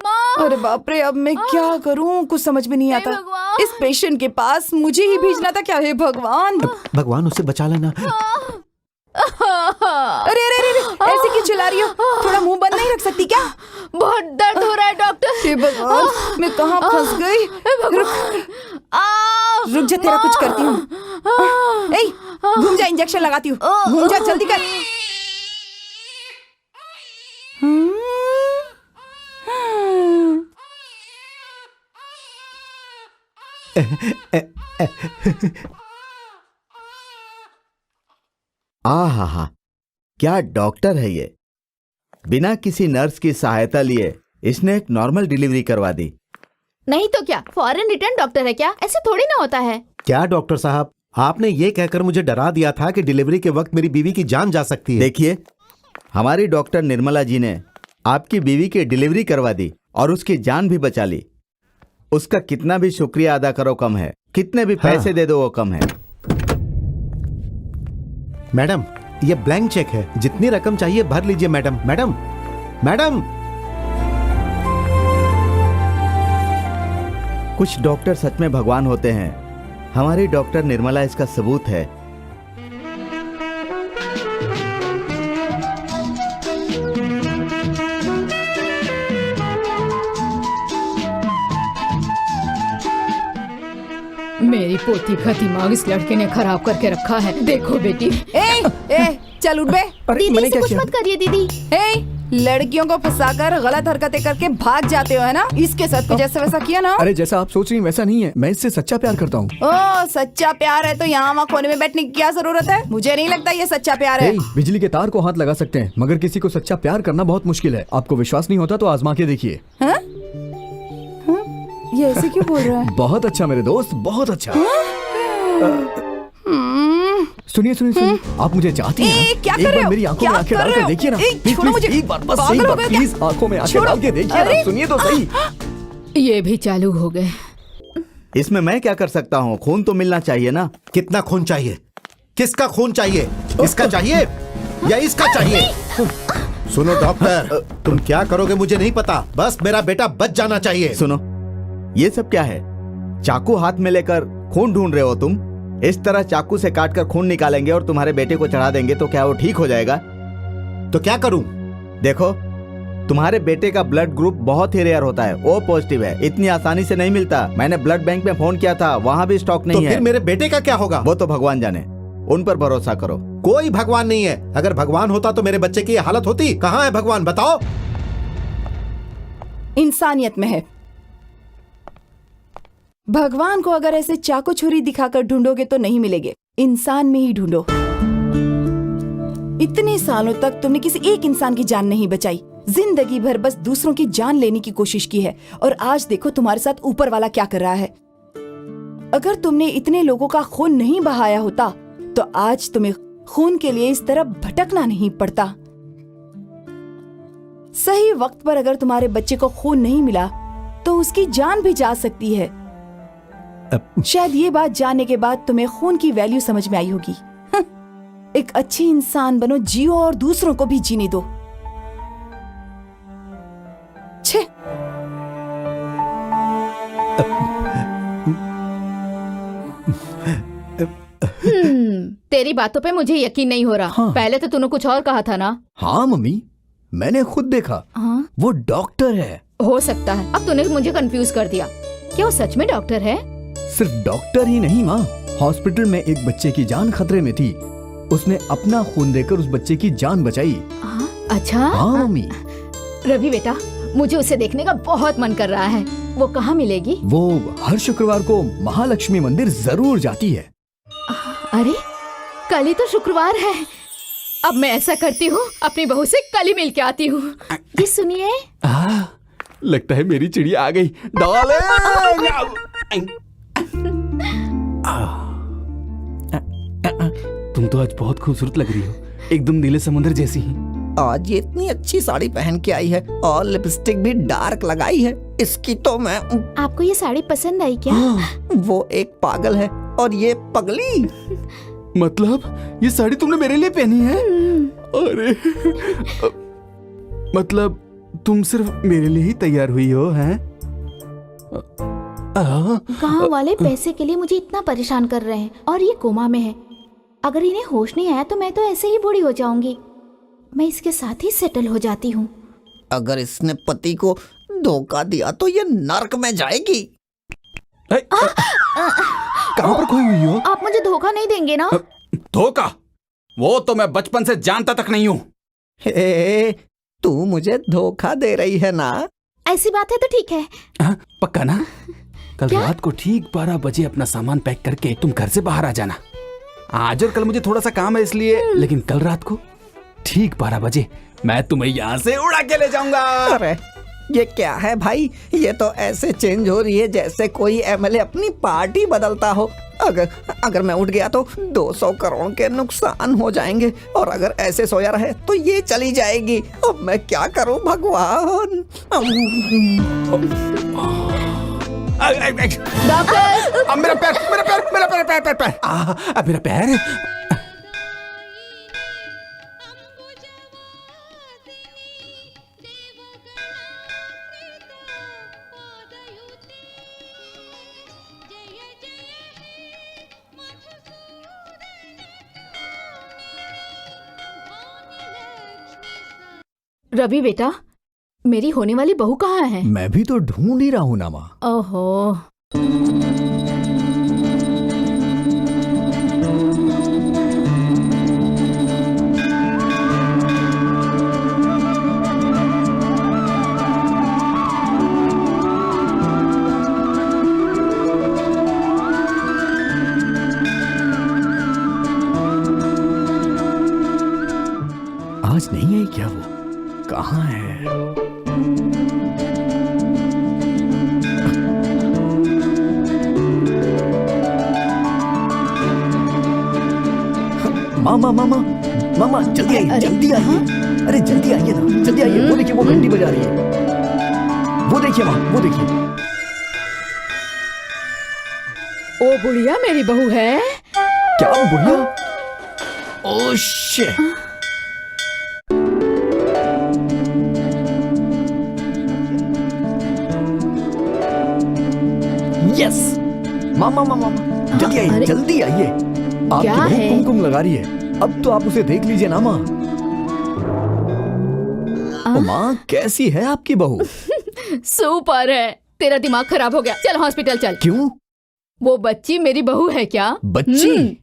माँ,
अरे बाप रे, अब मैं क्या करूं, कुछ समझ में नहीं आता।
भगवान।
इस पेशेंट के पास मुझे ही भेजना था क्या? है भगवान।
भगवान उसे बचा लेना।
अरे अरे अरे अरे, ऐसे क्यों चिल्ला रही हो? थोड़ा मुंह बंद नहीं रख सकती क्या?
बहुत दर्द हो रहा है डॉक्टर।
हे भगवान, मैं कहाँ फंस गई? रुक जा, तेरा कुछ करती हूँ। ए, घूम जा, इंजेक्शन लगाती हूँ। घूम जा, जल्दी कर।
आहा, क्या डॉक्टर है ये। बिना किसी नर्स की सहायता लिए इसने एक नॉर्मल डिलीवरी करवा दी।
नहीं तो क्या, फॉरेन रिटर्न डॉक्टर है क्या? ऐसे थोड़ी ना होता है।
क्या डॉक्टर साहब, आपने ये कहकर मुझे डरा दिया था कि डिलीवरी के वक्त मेरी बीवी की जान जा सकती है।
देखिए, हमारी डॉक्टर निर्मला जी ने आपकी बीवी की डिलीवरी करवा दी और उसकी जान भी बचा ली। उसका कितना भी शुक्रिया अदा करो कम है, कितने भी पैसे दे दो वो कम है।
मैडम, ये ब्लैंक चेक है, जितनी रकम चाहिए भर लीजिए। Madam madam madam.
कुछ डॉक्टर सच में भगवान होते हैं। हमारी डॉक्टर निर्मला इसका सबूत है।
मेरी पोती का दिमाग इस लड़के ने खराब करके रखा है। देखो बेटी।
ए, चल उठ बे।
दीदी से कुछ मत करिए दीदी।
ए, लड़कियों को फंसाकर गलत हरकतें करके भाग जाते हो है ना? इसके साथ भी जैसा वैसा किया ना?
अरे जैसा आप सोच रही हैं वैसा नहीं है, मैं इससे सच्चा प्यार करता हूँ।
ओ, सच्चा प्यार है तो यहाँ वहाँ कोने में बैठने की क्या जरूरत है? मुझे नहीं लगता ये सच्चा प्यार है।
बिजली के तार को हाथ लगा सकते हैं, मगर किसी को सच्चा प्यार करना बहुत मुश्किल है। आपको विश्वास नहीं होता तो आजमा के देखिए।
हाँ? ये ऐसे क्यों बोल रहा है?
बहुत अच्छा मेरे दोस्त, बहुत अच्छा। सुनिए सुनिए सुनिए, आप मुझे चाहती हैं?
क्या
एक
कर रहे
बार
हो?
मेरी आंखों
क्या
में आंखें
कर
डाल
रहे
कर
हो?
देखिए ना। प्लीज,
छोड़ो मुझे।
एक बार बस,
पागल
एक
हो
बार
गए क्या?
प्लीज आंखों में आंखें
छोड़ो।
डाल के देखिए ना। सुनिए तो सही।
ये भी चालू हो गए।
इसमें मैं क्या कर सकता हूँ? खून तो मिलना चाहिए ना।
कितना खून चाहिए? किसका खून चाहिए? इसका चाहिए या इसका चाहिए? सुनो डॉक्टर, तुम क्या करोगे मुझे नहीं पता, बस मेरा बेटा बच जाना चाहिए।
सुनो, ये सब क्या है? चाकू हाथ में लेकर खून ढूंढ रहे हो तुम? इस तरह चाकू से काटकर खून निकालेंगे और तुम्हारे बेटे को चढ़ा देंगे तो क्या वो ठीक हो जाएगा?
तो क्या करूं?
देखो, तुम्हारे बेटे का ब्लड ग्रुप बहुत ही रेयर होता है, ओ पॉजिटिव है, इतनी आसानी से नहीं मिलता। मैंने ब्लड बैंक में फोन किया था, वहाँ भी स्टॉक नहीं
तो
है।
फिर मेरे बेटे का क्या होगा?
वो तो भगवान जाने, उन पर भरोसा करो।
कोई भगवान नहीं है। अगर भगवान होता तो मेरे बच्चे की ये हालत होती? कहाँ है भगवान, बताओ।
इंसानियत में है। भगवान को अगर ऐसे चाकू छुरी दिखाकर ढूंढोगे तो नहीं मिलेंगे, इंसान में ही ढूंढो। इतने सालों तक तुमने किसी एक इंसान की जान नहीं बचाई, जिंदगी भर बस दूसरों की जान लेने की कोशिश की है, और आज देखो तुम्हारे साथ ऊपर वाला क्या कर रहा है। अगर तुमने इतने लोगों का खून नहीं बहाया होता तो आज तुम्हें खून के लिए इस तरह भटकना नहीं पड़ता। सही वक्त पर अगर तुम्हारे बच्चे को खून नहीं मिला तो उसकी जान भी जा सकती है। शायद ये बात जानने के बाद तुम्हें खून की वैल्यू समझ में आई होगी। एक अच्छी इंसान बनो, जियो और दूसरों को भी जीने दो। छे।
तेरी बातों पे मुझे यकीन नहीं हो रहा।
हाँ।
पहले तो तूने कुछ और कहा था ना?
हाँ मम्मी, मैंने खुद देखा।
हाँ?
वो डॉक्टर है।
हो सकता है। अब तूने मुझे कंफ्यूज कर दिया। क्या वो सच में डॉक्टर है?
सिर्फ डॉक्टर ही नहीं माँ, हॉस्पिटल में एक बच्चे की जान खतरे में थी, उसने अपना खून देकर उस बच्चे की जान बचाई।
अच्छा।
हाँ मम्मी।
रवि बेटा, मुझे उसे देखने का बहुत मन कर रहा है। वो कहाँ मिलेगी?
वो हर शुक्रवार को महालक्ष्मी मंदिर जरूर जाती है।
अरे, कल ही तो शुक्रवार है। अब मैं ऐसा करती हूँ, अपनी बहू से कल ही मिल के आती हूँ। ये सुनिए।
लगता है मेरी चिड़िया आ गई। तुम तो आज बहुत खूबसूरत लग रही हो, एकदम नीले समुद्र जैसी ही।
आज ये इतनी अच्छी साड़ी पहन के आई है और लिपस्टिक भी डार्क लगाई है। इसकी तो मैं
आपको ये साड़ी पसंद आई क्या?
वो एक पागल है और ये पगली।
मतलब ये साड़ी तुमने मेरे लिए पहनी है? अरे मतलब तुम सिर्फ मेरे लिए ही तैयार हुई हो, हैं?
गांव वाले पैसे के लिए मुझे इतना परेशान कर रहे हैं और ये कोमा में है। अगर इन्हें होश नहीं आया तो मैं तो ऐसे ही बूढ़ी हो जाऊंगी। मैं इसके साथ ही सेटल हो जाती हूँ।
अगर इसने पति को धोखा दिया तो ये नर्क में जाएगी।
कहाँ पर खोई हुई हो?
आप मुझे धोखा नहीं देंगे ना?
धोखा? वो तो मैं बचपन से जानता तक नहीं हूँ।
तू मुझे धोखा दे रही है ना?
ऐसी बात है तो ठीक है।
पक्का ना? कल रात को ठीक 12 बजे अपना सामान पैक करके तुम घर से बाहर आ जाना। आज और कल मुझे थोड़ा सा काम है इसलिए, लेकिन कल रात को ठीक 12 बजे मैं तुम्हें यहाँ से उड़ा के ले जाऊंगा।
अरे ये क्या है भाई? ये तो ऐसे चेंज हो रही है जैसे कोई एमएलए अपनी पार्टी बदलता हो। अगर मैं उठ गया तो 200 करोड़ के नुकसान हो जाएंगे और अगर ऐसे सोया रहे तो ये चली जाएगी। अब मैं क्या करूं भगवान?
अब मेरा पैर।
रवि बेटा, मेरी होने वाली बहू कहाँ है?
मैं भी तो ढूंढ ही रहा हूँ ना माँ।
ओहो।
आज नहीं आई क्या? वो कहाँ है? मामा मामा मामा जल्दी आइए, जल्दी आइए। अरे जल्दी आइए ना, जल्दी आइए। वो देखिए, वो घंटी बजा रही है। वो देखिए माँ, वो देखिए।
ओ बुढ़िया, मेरी बहू है।
क्या बुढ़िया? Oh shit. यस मामा मामा जल्दी आइए, जल्दी आइए। आपकी बहू कुमकुम लगा रही है। अब तो आप उसे देख लीजिए ना माँ। माँ कैसी है आपकी बहू?
सुपर है। तेरा दिमाग खराब हो गया, चल हॉस्पिटल चल।
क्यों?
वो बच्ची मेरी बहू है क्या?
बच्ची?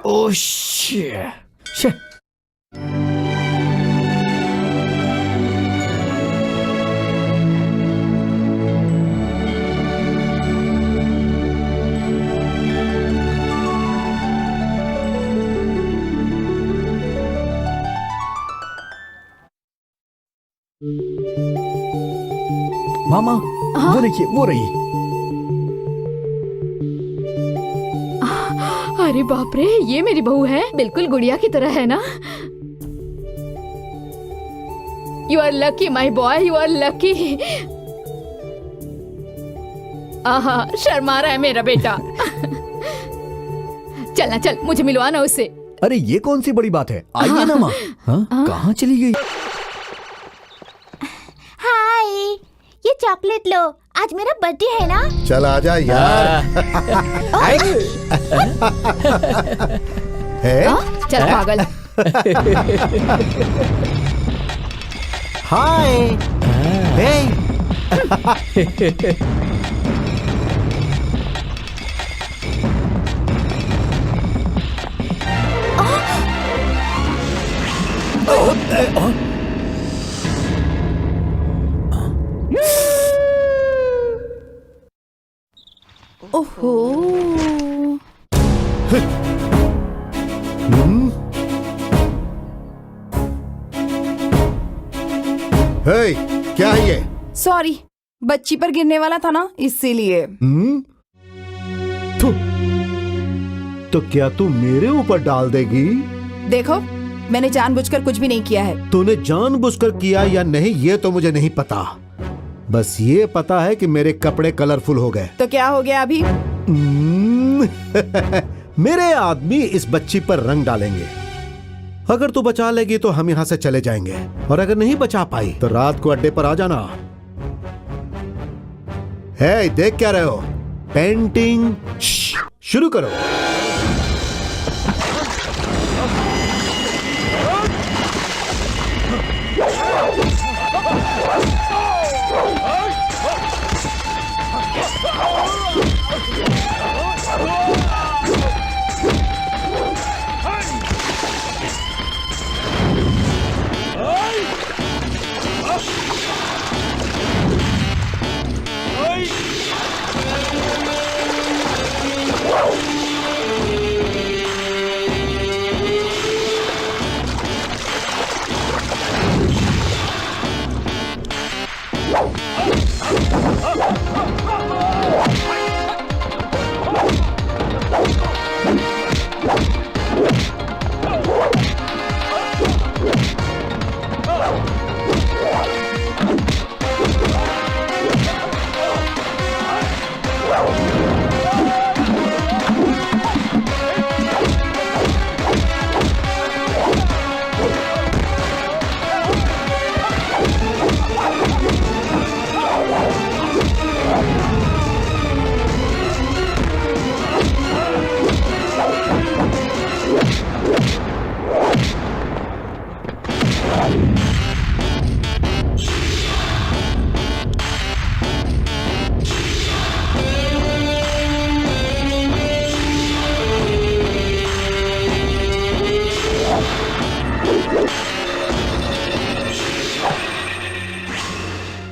Oh shit. मामा वो देखिए, वो रही।
अरे बाप रे, ये मेरी बहू है, बिल्कुल गुड़िया की तरह है ना। You are lucky my boy, you are lucky. आहा, शर्मा रहा है मेरा बेटा। चलना चल, मुझे मिलवाना उससे।
अरे ये कौन सी बड़ी बात है? आइए ना माँ। कहाँ चली गई?
हाय, ये चॉकलेट लो, आज मेरा बर्थडे है ना।
चल आजा यार। है?
चल पागल।
हाय। हे।
ओहो।
हे, क्या है ये?
सॉरी, बच्ची पर गिरने वाला था ना, इसीलिए।
तो क्या तू मेरे ऊपर डाल देगी?
देखो, मैंने जानबूझकर कुछ भी नहीं किया है।
तूने जानबूझकर किया या नहीं ये तो मुझे नहीं पता, बस ये पता है कि मेरे कपड़े कलरफुल हो गए।
तो क्या हो गया अभी?
मेरे आदमी इस बच्ची पर रंग डालेंगे। अगर तू बचा लेगी तो हम यहाँ से चले जाएंगे, और अगर नहीं बचा पाई तो रात को अड्डे पर आ जाना। है, देख क्या रहे हो? पेंटिंग शुरू करो।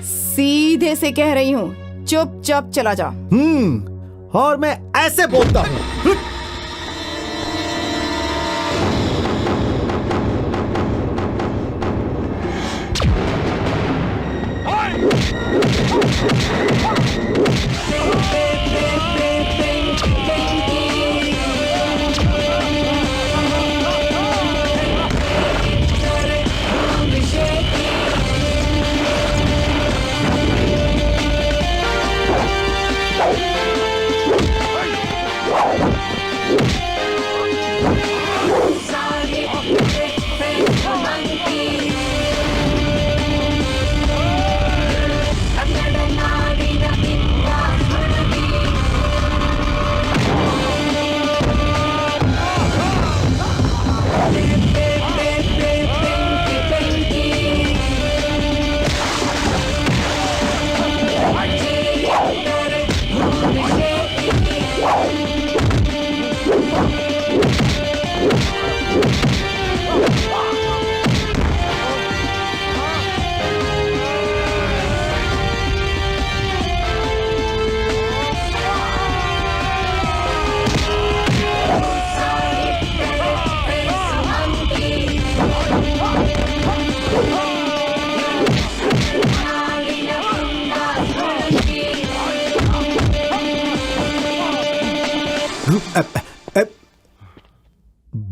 सीधे से कह रही हूँ, चुपचाप चला जा।
और मैं ऐसे बोलता हूँ।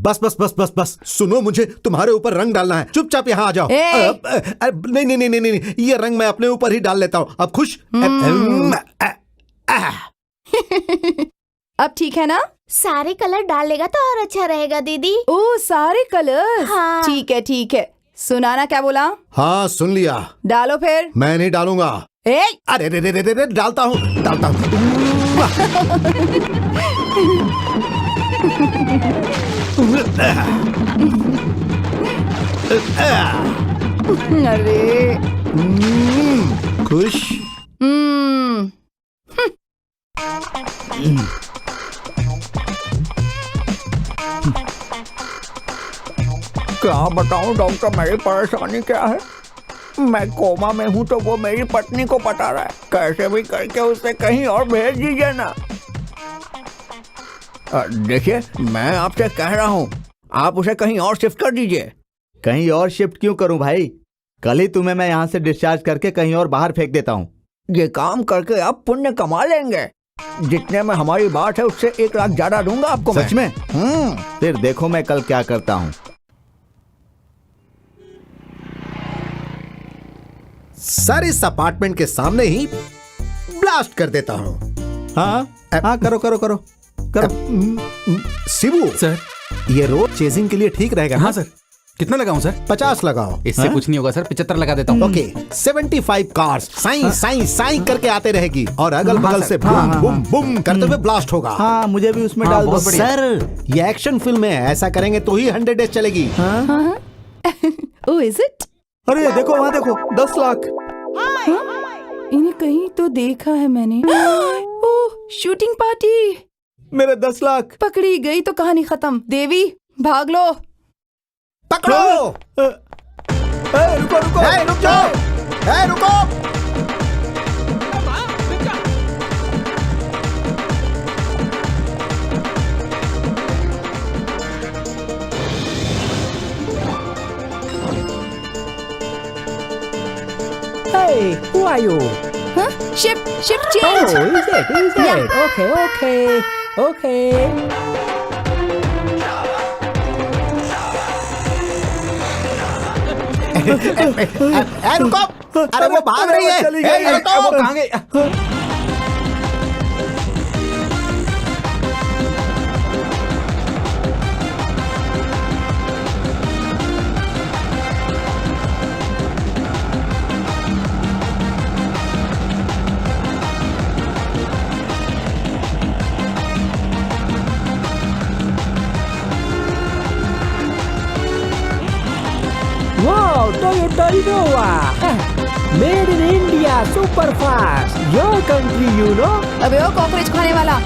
बस बस बस बस बस सुनो, मुझे तुम्हारे ऊपर रंग डालना है। चुपचाप यहाँ आ जाओ। नहीं नहीं नहीं नहीं नहीं, ये रंग मैं अपने ऊपर ही डाल लेता हूँ। अब खुश?
अब ठीक है ना?
सारे कलर डालेगा तो और अच्छा रहेगा दीदी।
ओ, सारे कलर।
हाँ।
ठीक है ठीक है। सुनाना क्या बोला?
हाँ सुन लिया।
डालो फिर।
मैं नहीं डालूंगा। अरे रे रे रे रे, डालता हूँ डालता हूँ।
अरे
खुश?
क्या बताऊं डॉक्टर, मेरी परेशानी क्या है? मैं कोमा में हूँ तो वो मेरी पत्नी को पता रहा है। कैसे भी करके उसे कहीं और भेज दीजिए ना। देखिए, मैं आपसे कह रहा हूँ, आप उसे कहीं और शिफ्ट कर दीजिए।
कहीं और शिफ्ट क्यों करूं भाई? कल ही तुम्हें मैं यहाँ से डिस्चार्ज करके कहीं और बाहर फेंक देता हूँ।
ये काम करके आप पुण्य कमा लेंगे। जितने में हमारी बात है उससे 1 लाख ज्यादा दूंगा आपको।
सच में?
मैं
फिर देखो मैं कल क्या करता हूँ।
सर इस अपार्टमेंट के सामने ही ब्लास्ट कर देता हूँ।
हाँ करो करो करो करो।
शिबू
सर।
ये रोड चेजिंग के लिए ठीक रहेगा ना?
हाँ सर। कितना लगाऊं सर?
50 लगाओ।
इससे कुछ नहीं होगा सर, 75 लगा देता हूँ।
ओके 75 कार्स साई साई साई करके आते रहेगी और अगल बगल से बूम बूम बूम करते हुए ब्लास्ट होगा।
हाँ मुझे भी उसमें डाल दो।
सर ये एक्शन फिल्म है, ऐसा करेंगे तो ही 100 डेज चलेगी।
Oh is it?
अरे देखो वहाँ देखो 10 लाख।
इन्हें कहीं तो देखा है मैंने। ओह शूटिंग पार्टी।
मेरे 10 लाख।
पकड़ी गई तो कहानी खत्म। देवी भाग लो।
पकड़ो।
रुको रुको।
रुक जाओ। रुको।
Hey, who are you?
Shift change.
Oh, is it? Okay.
रुको। अरे वो भाग रही है।
चली गई।
रुको।
वो कहाँ गई?
Wow, Toyota Innova. Made in India, super fast. Your country, you know.
अबे ओ कॉकरोच खाने वाला,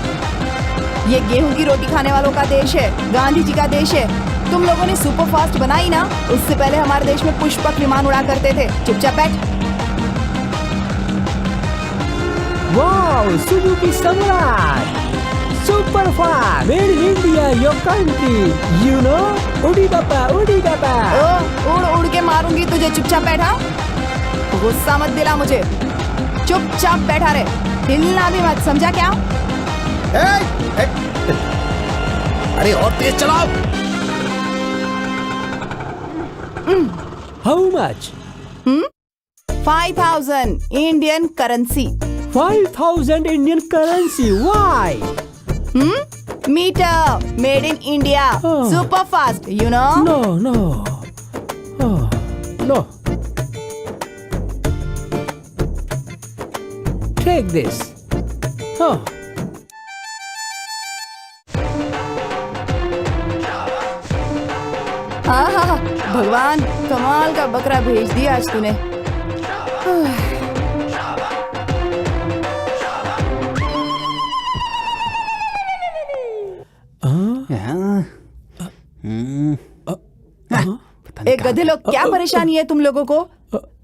ये गेहूं की रोटी खाने वालों का देश है, गांधी जी का देश है। तुम लोगों ने सुपर फास्ट बनाई ना, उससे पहले हमारे देश में पुष्पक विमान उड़ा करते थे। चुपचाप बैठ।
Wow, Suzuki Samurai. Super fast. Made in India, your country. You know. Udi baba.
ओ उड़ के मारूंगी तुझे। चुपचाप बैठा। गुस्सा मत दिला मुझे। चुपचाप बैठा रहे, हिलना भी मत, समझा क्या?
अरे और तेज चलाओ।
How much?
5000 Indian currency.
5,000 Indian currency. Why?
Meter made in India, super fast, you know.
No. Oh, no. Take this. Oh.
आहा, भगवान कमाल का बकरा भेज दिया आज तूने। एक गधे लोग, क्या परेशानी है तुम लोगों को?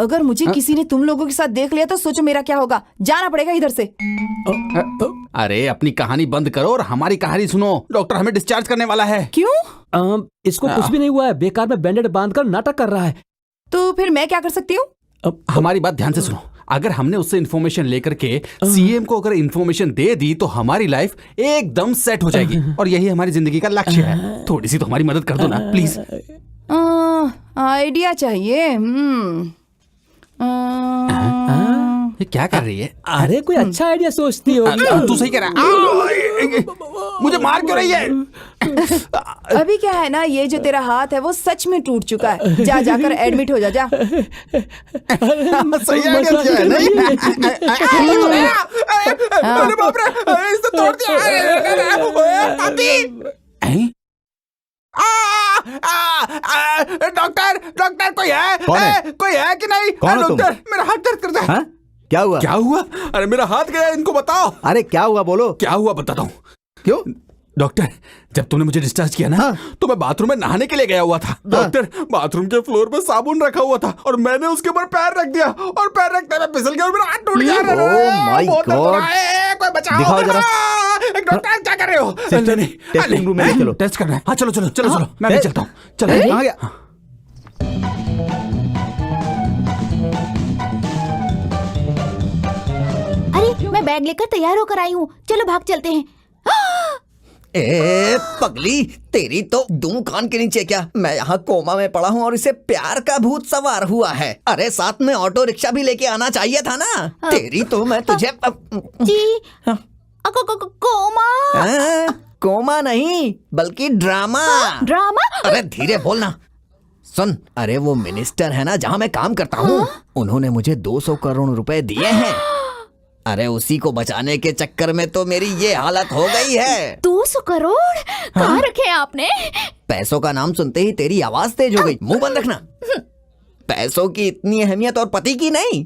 अगर मुझे किसी ने तुम लोगों के साथ देख लिया तो सोचो मेरा क्या होगा। जाना पड़ेगा इधर से।
अरे अपनी कहानी बंद करो और हमारी कहानी सुनो। डॉक्टर हमें डिस्चार्ज करने वाला है।
क्यों?
इसको कुछ भी नहीं हुआ है, बेकार में बैंडेड बांधकर नाटक कर रहा है।
तो फिर मैं क्या कर सकती हूँ?
हमारी बात ध्यान से सुनो। अगर हमने उससे इन्फॉर्मेशन लेकर के सीएम को अगर इन्फॉर्मेशन दे दी तो हमारी लाइफ एकदम सेट हो जाएगी और यही हमारी जिंदगी का लक्ष्य है। थोड़ी सी तो हमारी मदद कर दो ना प्लीज।
आइडिया चाहिए।
ये क्या कर रही है?
अरे कोई अच्छा आइडिया सोचती हो।
तू सही कह रहा है। मुझे मार क्यों रही है?
अभी क्या है ना, ये जो तेरा हाथ है वो सच में टूट चुका है। जाकर एडमिट हो जा।
सही आइडिया दिया है नहीं? अरे बाप रे, इसने तोड़ दिया। डॉक्टर कोई है? कोई है कि नहीं? डॉक्टर मेरा हाथ दर्द करता है।
क्या हुआ?
क्या हुआ? अरे मेरा हाथ गया, इनको बताओ।
अरे क्या हुआ बोलो।
क्या हुआ बताता हूँ।
क्यों?
डॉक्टर जब तुमने मुझे डिस्चार्ज किया ना, तो मैं बाथरूम में नहाने के लिए गया हुआ था। डॉक्टर बाथरूम के फ्लोर पे साबुन रखा हुआ था और मैंने उसके ऊपर पैर रख दिया और पैर रखते में फिसल गया और मेरा हाथ टूट गया।
ओह माय गॉड,
कोई बचाओ।
दिखाओ जरा।
डॉक्टर क्या कर रहे हो?
टेस्टिंग रूम में चलो,
टेस्ट करना है। हाँ चलो मैं भी चलता हूँ। चलो
आ गया।
अरे मैं बैग लेकर तैयार होकर आई हूँ, चलो भाग चलते हैं।
ए पगली, तेरी तो दूं कान के नीचे क्या। मैं यहाँ कोमा में पड़ा हूँ और इसे प्यार का भूत सवार हुआ है। अरे साथ में ऑटो रिक्शा भी लेके आना चाहिए था ना। तेरी तो मैं तुझे
जी कोमा।
कोमा नहीं बल्कि ड्रामा।
ड्रामा?
अरे धीरे बोलना। सुन, अरे वो मिनिस्टर है ना जहाँ मैं काम करता हूँ, उन्होंने मुझे 200 करोड़ रुपए दिए हैं। अरे उसी को बचाने के चक्कर में तो मेरी ये हालत हो गई है।
200 करोड़ कहाँ रखे आपने?
पैसों का नाम सुनते ही तेरी आवाज तेज हो गई। मुंह बंद रखना। पैसों की इतनी अहमियत और पति की नहीं।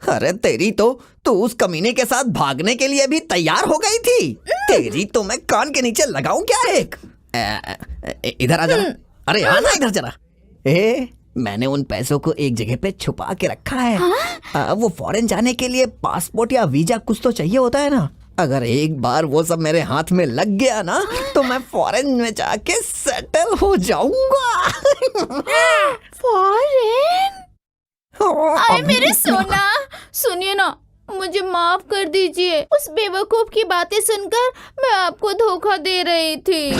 अरे तेरी तो तू उस कमीने के साथ भागने के लिए भी तैयार हो गई थी। तेरी तो मैं कान के नीचे लगाऊं क्या एक। इधर आ जरा। अरे आना इधर जरा। मैंने उन पैसों को एक जगह पे छुपा के रखा है। वो फॉरेन जाने के लिए पासपोर्ट या वीजा कुछ तो चाहिए होता है ना। अगर एक बार वो सब मेरे हाथ में लग गया ना तो मैं फॉरेन में जाके सेटल हो जाऊंगा।
फॉरेन? अरे मेरे सोना, सुनिए ना, मुझे माफ कर दीजिए। उस बेवकूफ की बातें सुनकर मैं आपको धोखा दे रही थी।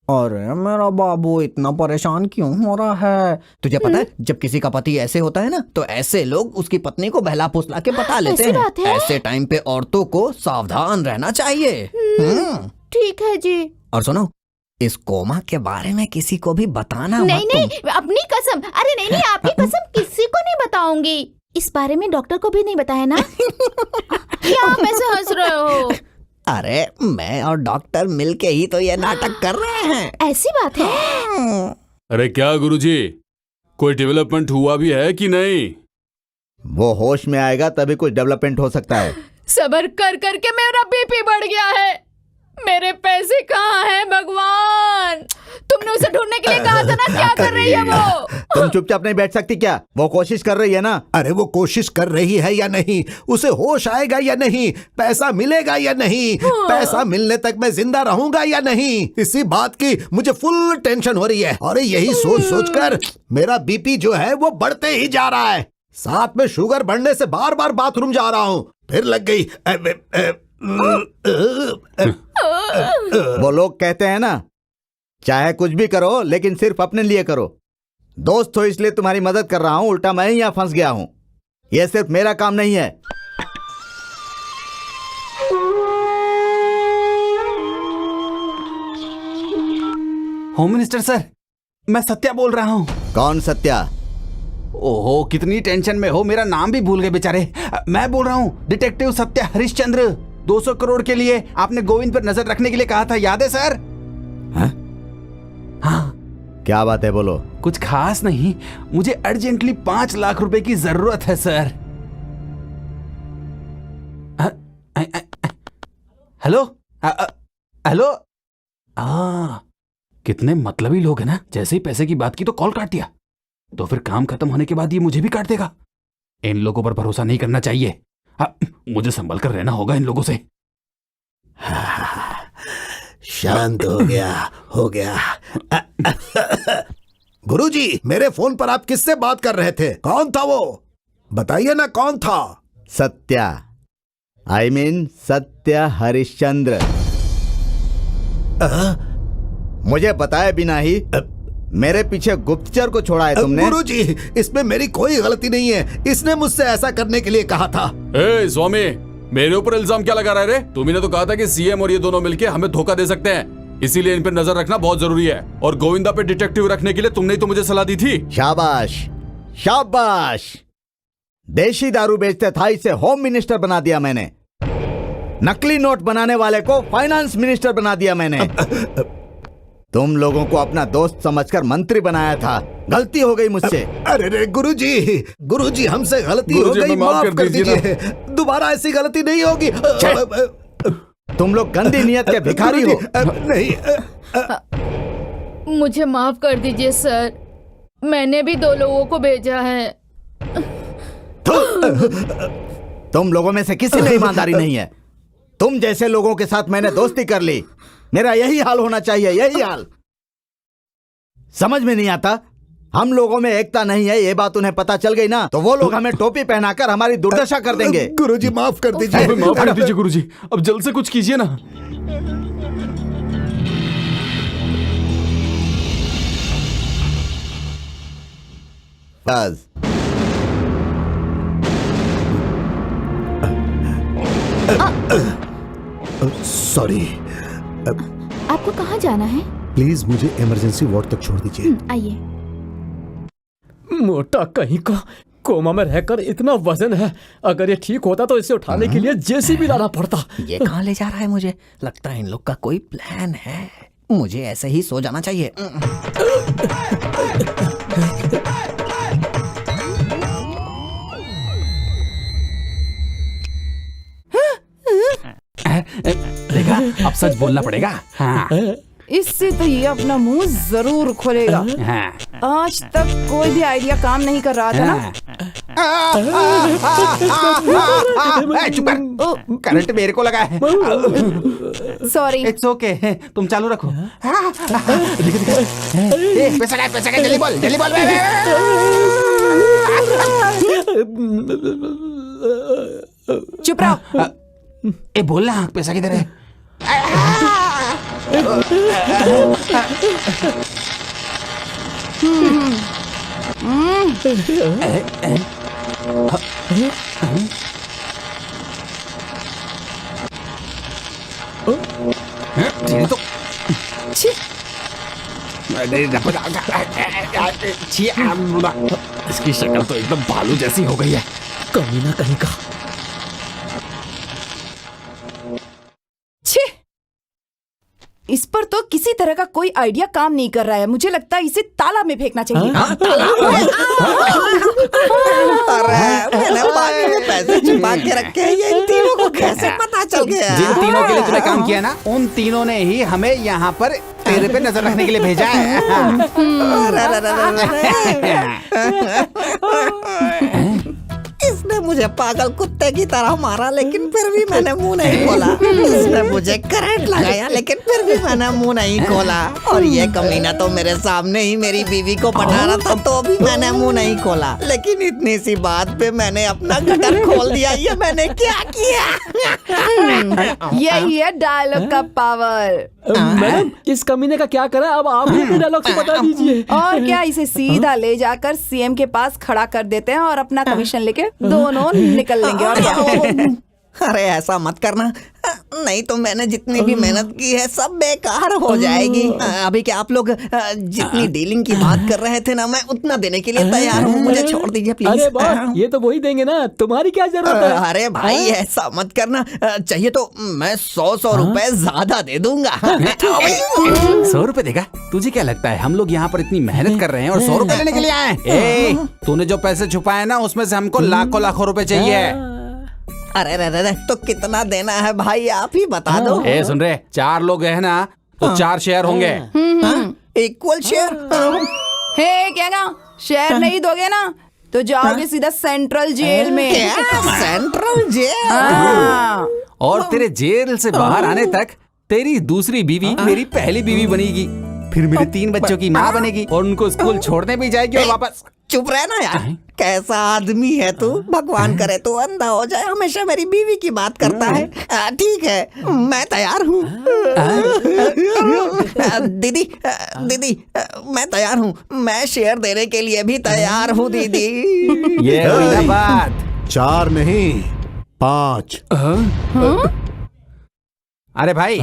अरे मेरा बाबू इतना परेशान क्यों हो रहा है? तुझे पता है जब किसी का पति ऐसे होता है ना तो ऐसे लोग उसकी पत्नी को बहला फुसला के बता लेते
ऐसी बात
हैं।
है?
ऐसे टाइम पे औरतों को सावधान रहना चाहिए।
ठीक है जी।
और सुनो, इस कोमा के बारे में किसी को भी बताना मत।
नहीं नहीं, अपनी कसम। अरे नहीं नहीं, आपकी कसम किसी को नहीं बताऊंगी। इस बारे में डॉक्टर को भी नहीं बताया ना? क्या आप ऐसे हंस रहे हो?
अरे मैं और डॉक्टर मिलके ही तो ये नाटक कर रहे हैं।
ऐसी बात है?
अरे क्या गुरुजी, कोई डेवलपमेंट हुआ भी है कि नहीं?
वो होश में आएगा तभी कुछ डेवलपमेंट हो सकता है।
सब्र कर करके मेरा बीपी बढ़ गया है। मेरे पैसे कहाँ हैं भगवान? तुमने उसे ढूंढने के लिए कहा था ना। क्या कर रही है वो?
तुम चुपचाप नहीं बैठ सकती क्या? वो कोशिश कर रही है ना।
अरे वो कोशिश कर रही है या नहीं, उसे होश आएगा या नहीं, पैसा मिलेगा या नहीं, पैसा मिलने तक मैं जिंदा रहूंगा या नहीं, इसी बात की मुझे फुल टेंशन हो रही है। और यही सोच सोचकर मेरा बीपी जो है वो बढ़ते ही जा रहा है। साथ में शुगर बढ़ने से बार बार बाथरूम जा रहा हूँ। फिर लग गई।
वो लोग कहते हैं ना, चाहे कुछ भी करो लेकिन सिर्फ अपने लिए करो। दोस्त हो इसलिए तुम्हारी मदद कर रहा हूं, उल्टा मैं ही यहां फंस गया हूं। यह सिर्फ मेरा काम नहीं है।
होम मिनिस्टर सर, मैं सत्या बोल रहा हूँ।
कौन सत्या?
ओहो, कितनी टेंशन में हो, मेरा नाम भी भूल गए बेचारे। मैं बोल रहा हूँ डिटेक्टिव सत्या हरिश्चंद्र। 200 करोड़ के लिए आपने गोविंद पर नजर रखने के लिए कहा था, याद है सर? हाँ।
क्या बात है, बोलो।
कुछ खास नहीं, मुझे अर्जेंटली 5 लाख रुपए की जरूरत है सर। Hello hello. कितने मतलबी लोग हैं ना, जैसे ही पैसे की बात की तो कॉल काट दिया। तो फिर काम खत्म होने के बाद ये मुझे भी काट देगा। इन लोगों पर भरोसा नहीं करना चाहिए। मुझे संभल कर रहना होगा इन लोगों से।
शांत हो गया। गुरुजी, मेरे फोन पर आप किससे बात कर रहे थे? कौन था वो? बताइए ना, कौन था?
Satya, I mean Satya Harishchandra. मुझे बताए बिना ही मेरे पीछे गुप्तचर को छोड़ा है तुमने।
गुरुजी, इसमें मेरी कोई गलती नहीं है। इसने मुझसे ऐसा करने के लिए कहा था।
ए स्वामी, मेरे ऊपर इल्जाम क्या लगा रहा है रे? तुम्ही ने तो कहा था कि सीएम और ये दोनों मिलके हमें धोखा दे सकते हैं, इसीलिए इन पर नजर रखना बहुत जरूरी है। और गोविंदा पे डिटेक्टिव रखने के लिए तुमने ही तो मुझे सलाह दी थी।
शाबाश शाबाश। देशी दारू बेचते था, इसे होम मिनिस्टर बना दिया मैंने। नकली नोट बनाने वाले को फाइनेंस मिनिस्टर बना दिया मैंने। तुम लोगों को अपना दोस्त समझकर मंत्री बनाया था। गलती हो गई मुझसे।
अरे रे गुरुजी, हमसे गलती हो गई, माफ कर दीजिए। दोबारा ऐसी गलती नहीं होगी।
तुम लोग गंदी नियत के भिखारी हो।
नहीं,
मुझे माफ कर दीजिए सर, मैंने भी 2 लोगों को भेजा है।
तुम लोगों में से किसी में ईमानदारी नहीं है। तुम जैसे लोगों के साथ मैंने दोस्ती कर ली। मेरा यही हाल होना चाहिए, यही हाल। समझ में नहीं आता हम लोगों में एकता नहीं है, ये बात उन्हें पता चल गई ना तो वो लोग हमें टोपी पहनाकर हमारी दुर्दशा कर देंगे।
गुरुजी माफ कर दीजिए।
माफ कर दीजिए गुरुजी, अब जल्द से कुछ कीजिए ना।
बस
सॉरी,
आपको कहाँ जाना है?
प्लीज मुझे इमरजेंसी वार्ड तक छोड़ दीजिए।
आइए।
मोटा कहीं का, कोमा में रहकर इतना वजन है, अगर ये ठीक होता तो इसे उठाने के लिए जेसीबी लाना पड़ता।
ये कहाँ ले जा रहा है मुझे? लगता है इन लोग का कोई प्लान है। मुझे ऐसे ही सो जाना चाहिए।
देखा, अब सच बोलना पड़ेगा। हाँ।
इससे तो ये अपना मुंह जरूर खोलेगा।
हाँ।
आज तक कोई भी आइडिया काम नहीं कर रहा था ना।
चुप कर, करंट मेरे को लगा है।
सॉरी।
इट्स ओके, तुम चालू रखो। पैसा का जल्दी बोल, जल्दी बोल।
चुप रहो।
ए बोल ना, पैसा किधर है? तो इसकी शक्ल तो एकदम भालू जैसी हो गई है।
कमीना कहीं का।
इस पर तो किसी तरह का कोई आइडिया काम नहीं कर रहा है। मुझे लगता है इसे तालाब में फेंकना चाहिए।
अरे मैंने बाकी में पैसे छुपा के रखे हैं, ये इन तीनों को कैसे पता चल गया?
जिन तीनों के लिए तूने काम किया ना, उन तीनों ने ही हमें यहाँ पर तेरे पे नजर रखने के लिए भेजा है।
इसने मुझे पागल कुत्ते की तरह मारा, लेकिन फिर भी मैंने मुंह नहीं खोला। इसने मुझे करंट लगाया, लेकिन फिर भी मैंने मुंह नहीं खोला। और ये कमीना तो मेरे सामने ही मेरी बीवी को पटा रहा था, तो भी मैंने मुंह नहीं खोला। लेकिन इतनी सी बात पे मैंने अपना गटर खोल दिया। ये मैंने क्या किया?
यही है डायलॉग का पावर।
मैडम, इस कमीने का क्या करा? अब आप ही डायलॉग से बता दीजिए।
और क्या, इसे सीधा ले जाकर सीएम के पास खड़ा कर देते हैं और अपना कमीशन लेके दोनों निकल लेंगे। और क्या?
अरे ऐसा मत करना, नहीं तो मैंने जितनी भी मेहनत की है सब बेकार हो जाएगी। अभी क्या आप लोग जितनी डीलिंग की बात कर रहे थे ना, मैं उतना देने के लिए तैयार हूँ। मुझे छोड़ दीजिए प्लीज।
अरे बॉस, ये तो वही देंगे ना, तुम्हारी क्या जरूरत है?
अरे भाई ऐसा मत करना, चाहिए तो मैं 100 रुपए ज्यादा दे दूंगा।
100 रुपए देगा? तुझे क्या लगता है हम लोग यहाँ पर इतनी मेहनत कर रहे हैं और 100 रुपए लेने के लिए आए? ए, तूने जो पैसे छुपाए ना, उसमें से हमको लाखों रुपए चाहिए।
अरे रे तो कितना देना है भाई, आप ही बता दो।
ए सुन रहे, 4 लोग है ना तो 4 शेयर होंगे।
Equal share?
हे क्या शेयर नहीं दोगे ना तो जाओगे सीधा सेंट्रल जेल में।
Central jail?
हाँ।
और तेरे जेल से बाहर आने तक तेरी दूसरी बीवी मेरी पहली बीवी बनेगी, फिर मेरे 3 बच्चों की माँ बनेगी और उनको स्कूल छोड़ने भी जाएगी और वापस।
चुप रहना यार, कैसा आदमी है तू? भगवान करे तू अंधा हो जाए, हमेशा मेरी बीवी की बात करता है। ठीक है, मैं तैयार हूँ। दीदी मैं तैयार हूँ, मैं शेयर देने के लिए भी तैयार हूँ दीदी।
ये हुई ना बात।
4 नहीं 5।
अरे भाई,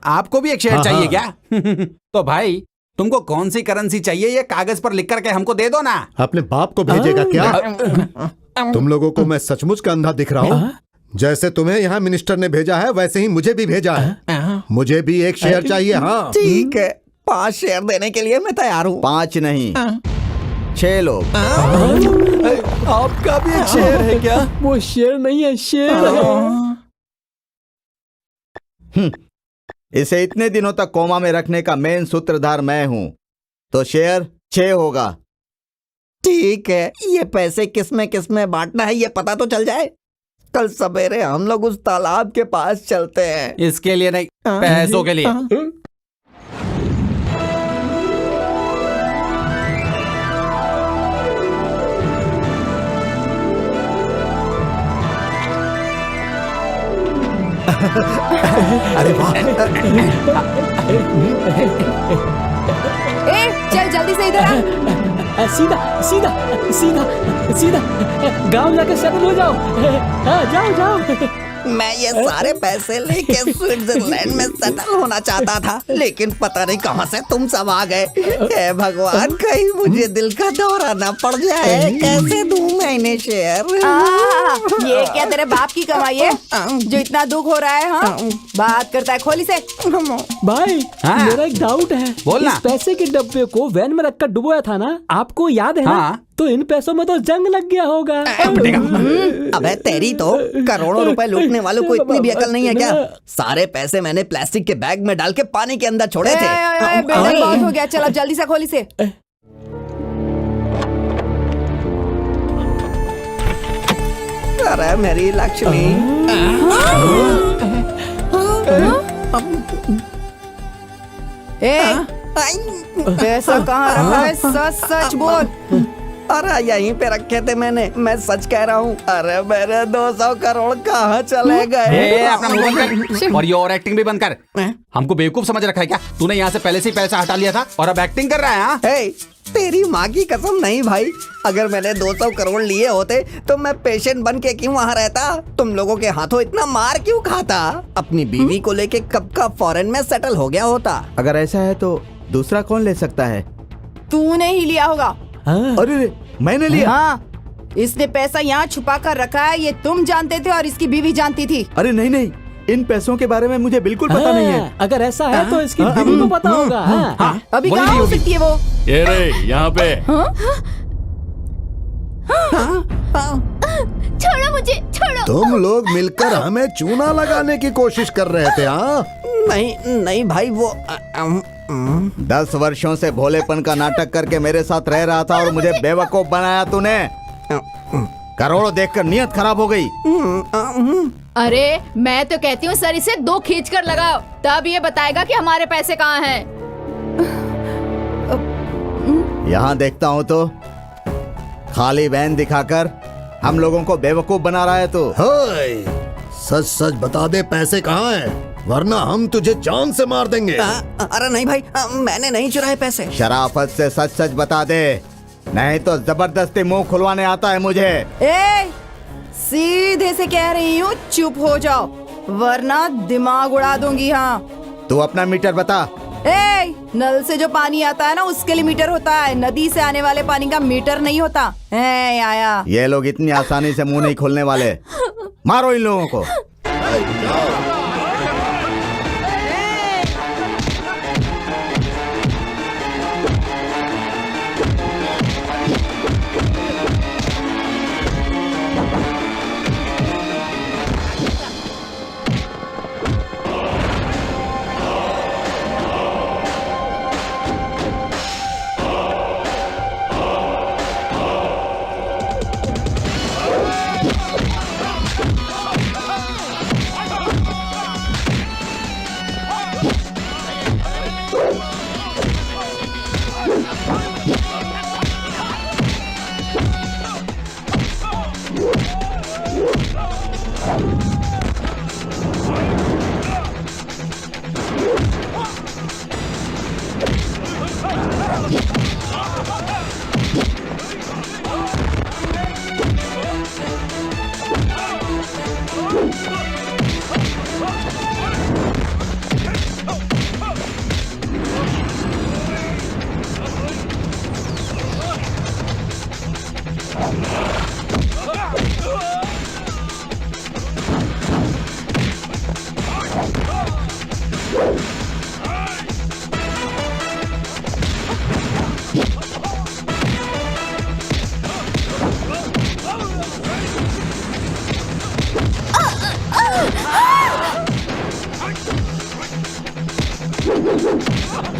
आपको भी एक शेयर चाहिए क्या? तो भाई तुमको कौन सी करेंसी चाहिए, ये कागज पर लिख करके हमको दे दो ना।
अपने बाप को भेजेगा क्या? तुम लोगों को मैं सचमुच का अंधा दिख रहा हूँ? जैसे तुम्हें यहाँ मिनिस्टर ने भेजा है, वैसे ही मुझे भी भेजा है। मुझे भी एक शेयर चाहिए। हाँ
ठीक है, 5 शेयर देने के लिए मैं तैयार हूँ।
5 नहीं 6 लोग।
आपका भी एक शेयर है क्या? वो शेयर नहीं है, शेर है।
इसे इतने दिनों तक कोमा में रखने का मेन सूत्रधार मैं हूँ, तो शेयर 6 होगा।
ठीक है, ये पैसे किस में बांटना है ये पता तो चल जाए। कल सवेरे हम लोग उस तालाब के पास चलते हैं।
इसके लिए नहीं, पैसों के लिए।
1
अरे वाह।
ए चल जल्दी से इधर आ।
सीधा सीधा सीधा सीधा गांव जाके सेटल हो जाओ। जाओ जाओ।
मैं ये सारे पैसे लेके स्विट्जरलैंड में सेटल होना चाहता था, लेकिन पता नहीं कहां से तुम सब आ गए। हे भगवान, कहीं मुझे दिल का दौरा ना पड़ जाए। कैसे दूं मैं इन्हें शेयर?
ये क्या तेरे बाप की कमाई है जो इतना दुख हो रहा है? हाँ बात करता है खोली से।
भाई मेरा एक डाउट है।
बोलना।
इस पैसे के डब्बे को वैन में रखकर डुबोया था ना, आपको याद है ना?
हाँ।
तो इन पैसों में तो जंग लग गया होगा।
अबे तेरी तो करोड़ों रुपए लूटने वालों को इतनी भी अकल नहीं है क्या? सारे पैसे मैंने प्लास्टिक के बैग में डाल के पानी के अंदर छोड़े थे।
बेटा बहुत हो गया, चल अब जल्दी से खोली से।
अरे मेरी लक्ष्मी।
पैसा कहाँ रखा है? सच सच बोल।
अरे यहीं पे रखे थे मैंने, मैं सच कह रहा हूँ। अरे मेरे 200 करोड़ कहाँ चले गए?
अपना मुंह बंद कर और ये और एक्टिंग भी बंद कर। हमको बेवकूफ समझ रखा है क्या? तूने यहाँ से पहले से ही पैसा हटा लिया था और अब एक्टिंग कर रहा है? हाँ?
हे, तेरी माँ की कसम नहीं भाई, अगर मैंने 200 करोड़ लिए होते तो मैं पेशेंट बन के क्यों वहाँ रहता? तुम लोगों के हाथों इतना मार क्यों खाता? अपनी बीवी को लेके कब का फॉरेन में सेटल हो गया होता।
अगर ऐसा है तो दूसरा कौन ले सकता है?
तूने ही लिया होगा।
अरे मैंने लिया?
हाँ, इसने पैसा यहाँ छुपा कर रखा है, ये तुम जानते थे और इसकी बीवी जानती थी।
अरे नहीं नहीं, इन पैसों के बारे में मुझे बिल्कुल पता नहीं है।
अगर ऐसा है तो इसकी बीवी को पता होगा।
अभी कहाँ हो सकती है वो?
ये रे यहाँ पे।
छोड़ो मुझे, छोड़ो।
तुम लोग मिलकर हमें चूना लगाने की कोशिश कर रहे थे? हाँ
नहीं नहीं भाई, वो
10 वर्षों से भोलेपन का नाटक करके मेरे साथ रह रहा था और मुझे बेवकूफ बनाया तूने। करोड़ों देखकर नीयत खराब हो गई।
अरे मैं तो कहती हूँ सर इसे 2 खींच कर लगाओ, तब ये बताएगा कि हमारे पैसे कहाँ हैं।
यहाँ देखता हूँ तो खाली वैन दिखाकर हम लोगों को बेवकूफ बना रहा है तू।
सच सच बता दे पैसे कहाँ हैं, वरना हम तुझे जान से मार देंगे।
अरे नहीं भाई, मैंने नहीं चुराए पैसे।
शराफत से सच सच बता दे, नहीं तो जबरदस्ती मुंह खुलवाने आता है मुझे।
ए, सीधे से कह रही हूँ चुप हो जाओ, वरना दिमाग उड़ा दूंगी। हाँ
तू अपना मीटर बता।
ए, नल से जो पानी आता है ना उसके लिए मीटर होता है, नदी से आने वाले पानी का मीटर नहीं होता। ए, आया।
ये लोग इतनी आसानी से मुंह नहीं खोलने वाले। मारो इन लोगों को।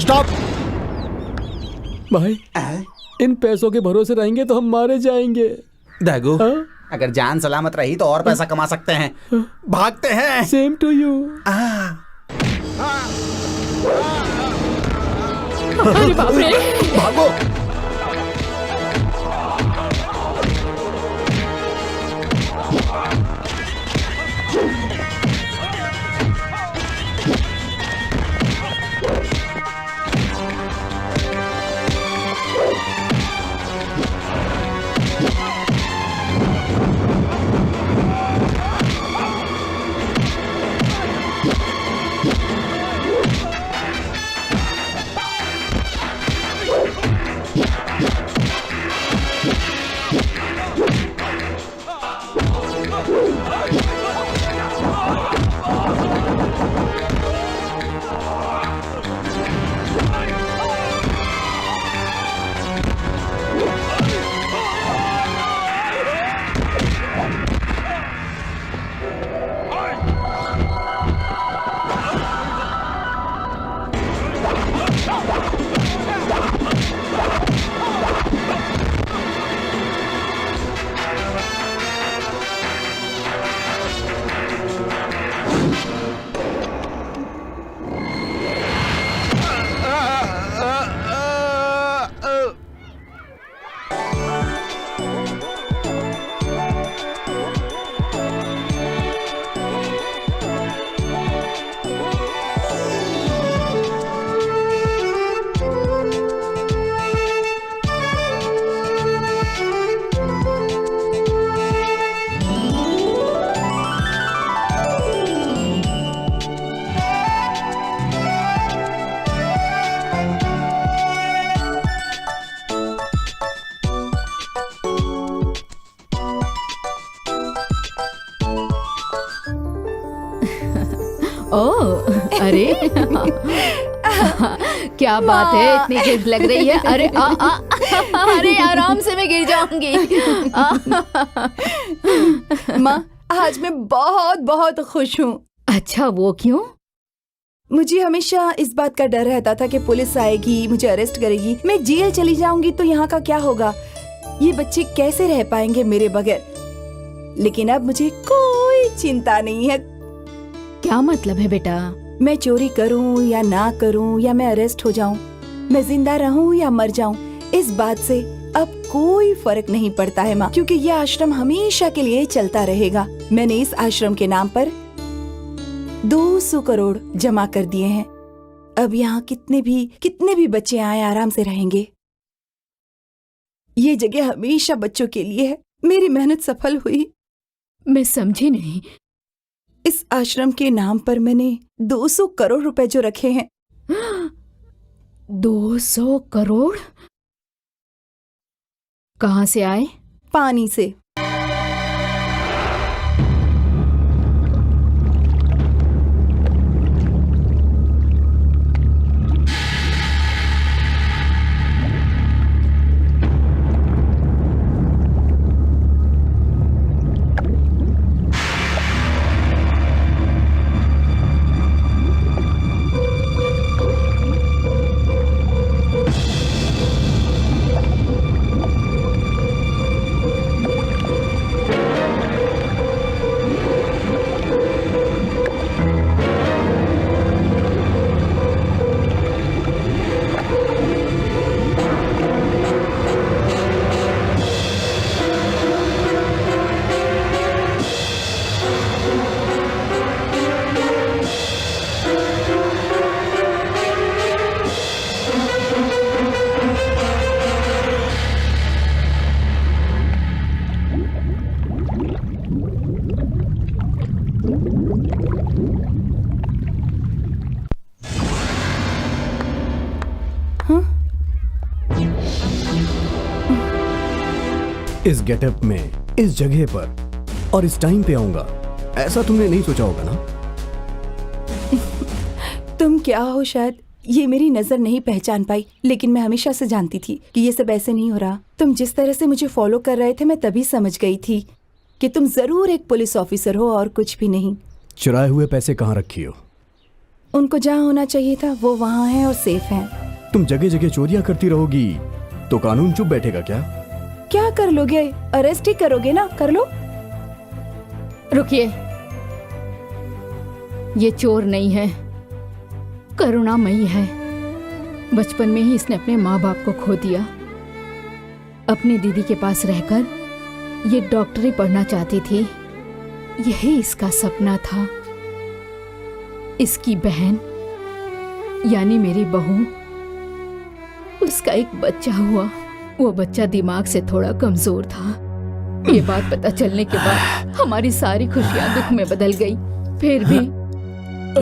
स्टॉप।
भाई इन पैसों के भरोसे रहेंगे तो हम मारे जाएंगे।
दागू, अगर जान सलामत रही तो और पैसा कमा सकते हैं। भागते हैं।
Same to you.
अरे बाप रे।
भागो।
ओह, अरे क्या बात है, इतनी गिफ्ट लग रही है। अरे अरे आराम से, मैं गिर जाऊंगी।
माँ, आज मैं बहुत बहुत खुश हूँ।
अच्छा, वो क्यों?
मुझे हमेशा इस बात का डर रहता था कि पुलिस आएगी, मुझे अरेस्ट करेगी, मैं जेल चली जाऊंगी तो यहाँ का क्या होगा, ये बच्चे कैसे रह पाएंगे मेरे बगैर। लेकिन अब मुझे कोई चिंता नहीं है।
क्या मतलब है बेटा?
मैं चोरी करूं या ना करूं, या मैं अरेस्ट हो जाऊं, मैं जिंदा रहूं या मर जाऊं, इस बात से अब कोई फर्क नहीं पड़ता है माँ, क्योंकि यह आश्रम हमेशा के लिए चलता रहेगा। मैंने इस आश्रम के नाम पर 200 करोड़ जमा कर दिए हैं। अब यहाँ कितने भी बच्चे आए आराम से रहेंगे। ये जगह हमेशा बच्चों के लिए है। मेरी मेहनत सफल हुई।
मैं समझी नहीं।
इस आश्रम के नाम पर मैंने 200 करोड़ रुपए जो रखे हैं।
200 करोड़ कहाँ से आए?
पानी से।
इस गेटअप में, इस जगह पर और इस टाइम पे आऊंगा, ऐसा तुमने नहीं सोचा होगा ना?
तुम क्या हो, शायद ये मेरी नजर नहीं पहचान पाई, लेकिन मैं हमेशा से जानती थी कि ये सब ऐसे नहीं हो रहा। तुम जिस तरह से मुझे फॉलो कर रहे थे, मैं तभी समझ गई थी कि तुम जरूर एक पुलिस ऑफिसर हो और कुछ भी नहीं।
चुराए हुए पैसे कहाँ रखी हो?
उनको जहाँ होना चाहिए था वो वहाँ है और सेफ है।
तुम जगह जगह चोरियां करती रहोगी तो कानून चुप बैठेगा क्या?
क्या कर लोगे? अरेस्ट ही करोगे ना, कर लो।
रुकिए, ये चोर नहीं है, करुणामयी है। बचपन में ही इसने अपने माँ बाप को खो दिया। अपनी दीदी के पास रहकर ये डॉक्टरी पढ़ना चाहती थी, यही इसका सपना था। इसकी बहन यानी मेरी बहू, उसका एक बच्चा हुआ। वो बच्चा दिमाग से थोड़ा कमजोर था। ये बात पता चलने के बाद हमारी सारी खुशियां दुख में बदल गई। फिर भी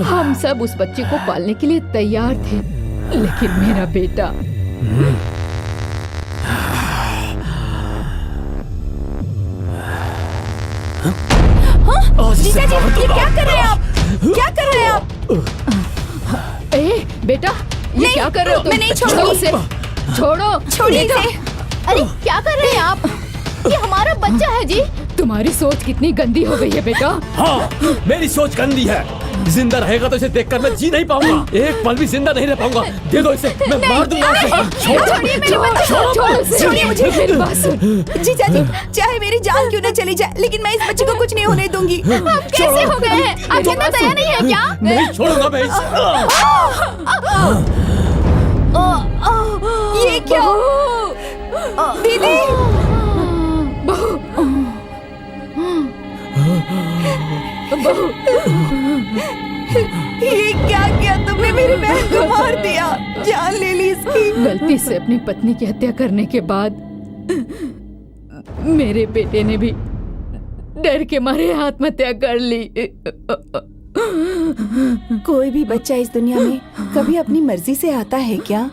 हम सब उस बच्चे को पालने के लिए तैयार थे, लेकिन मेरा बेटा
जीजा जी, ये क्या कर रहे हैं आप? क्या कर रहे हैं आप?
ए बेटा, ये क्या कर रहे हो तुम?
मैं नहीं छोड़ूंगी
उसे। छोड़ो,
छोड़िए इसे।
अरे क्या कर रहे हैं आप? ये हमारा बच्चा है जी। तुम्हारी सोच कितनी गंदी हो गई है बेटा।
हाँ, मेरी सोच गंदी है। जिंदा रहेगा तो इसे देखकर मैं जी नहीं पाऊंगा, एक पल भी जिंदा नहीं रह पाऊंगा। दे दो इसे, मैं मार दूंगा इसे।
छोड़िए मेरे बच्चे को, छोड़िए मुझे, मेरी बात सुन।
जीजा जी, चाहे मेरी जान क्यों न चली जाए, लेकिन मैं इस बच्चे को कुछ नहीं होने दूंगी।
आप कैसे हो गए हैं? आपके अंदर दया नहीं है क्या?
नहीं छोड़ूंगा मैं इसे।
ये क्या? दीदी, ये क्या किया तुमने? मेरी बहन को मार दिया, जान ले ली इसकी।
गलती से अपनी पत्नी की हत्या करने के बाद मेरे बेटे ने भी डर के मारे आत्महत्या कर ली।
कोई भी बच्चा इस दुनिया में कभी अपनी मर्जी से आता है क्या?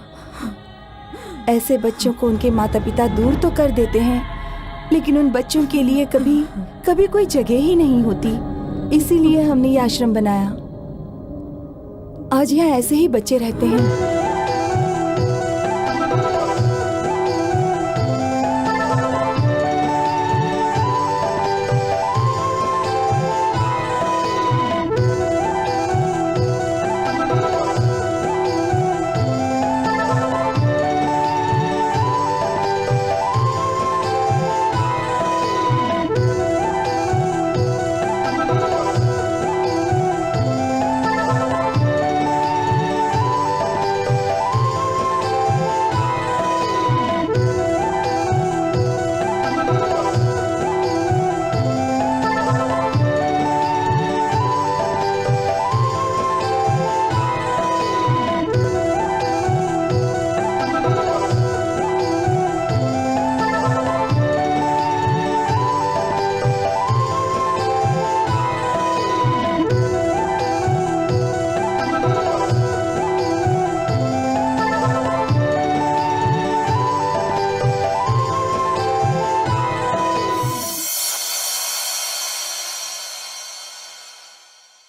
ऐसे बच्चों को उनके माता पिता दूर तो कर देते हैं, लेकिन उन बच्चों के लिए कभी कोई जगह ही नहीं होती। इसीलिए हमने ये आश्रम बनाया। आज यहाँ ऐसे ही बच्चे रहते हैं।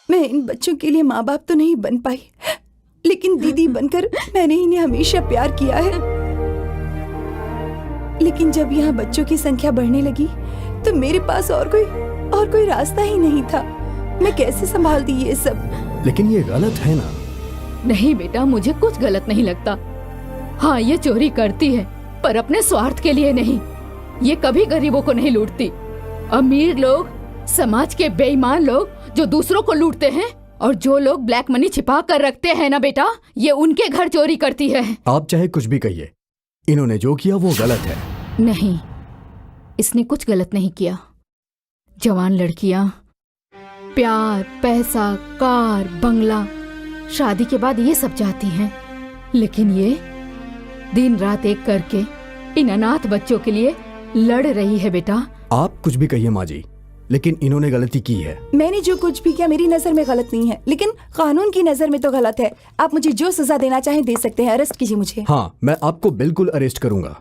मैं इन बच्चों के लिए माँ बाप तो नहीं बन पाई, लेकिन दीदी बनकर मैंने इन्हें हमेशा प्यार किया है। लेकिन जब यहाँ बच्चों की संख्या बढ़ने लगी तो मेरे पास और कोई रास्ता ही नहीं था। मैं कैसे संभालती ये सब?
लेकिन ये गलत है ना?
नहीं बेटा, मुझे कुछ गलत नहीं लगता। हाँ, ये चोरी करती है पर अपने स्वार्थ के लिए नहीं। ये कभी गरीबों को नहीं लूटती। अमीर लोग, समाज के बेईमान लोग जो दूसरों को लूटते हैं, और जो लोग ब्लैक मनी छिपा कर रखते हैं ना बेटा, ये उनके घर चोरी करती है।
आप चाहे कुछ भी कहिए, इन्होंने जो किया वो गलत है।
नहीं, इसने कुछ गलत नहीं किया। जवान लड़कियां प्यार, पैसा, कार, बंगला, शादी के बाद ये सब चाहती हैं, लेकिन ये दिन रात एक करके इन अनाथ बच्चों के लिए लड़ रही है बेटा।
आप कुछ भी कहिए माँ जी, लेकिन इन्होंने गलती की है।
मैंने जो कुछ भी किया मेरी नजर में गलत नहीं है, लेकिन कानून की नजर में तो गलत है। आप मुझे जो सजा देना चाहें दे सकते हैं। अरेस्ट कीजिए मुझे।
हाँ, मैं आपको बिल्कुल अरेस्ट करूंगा।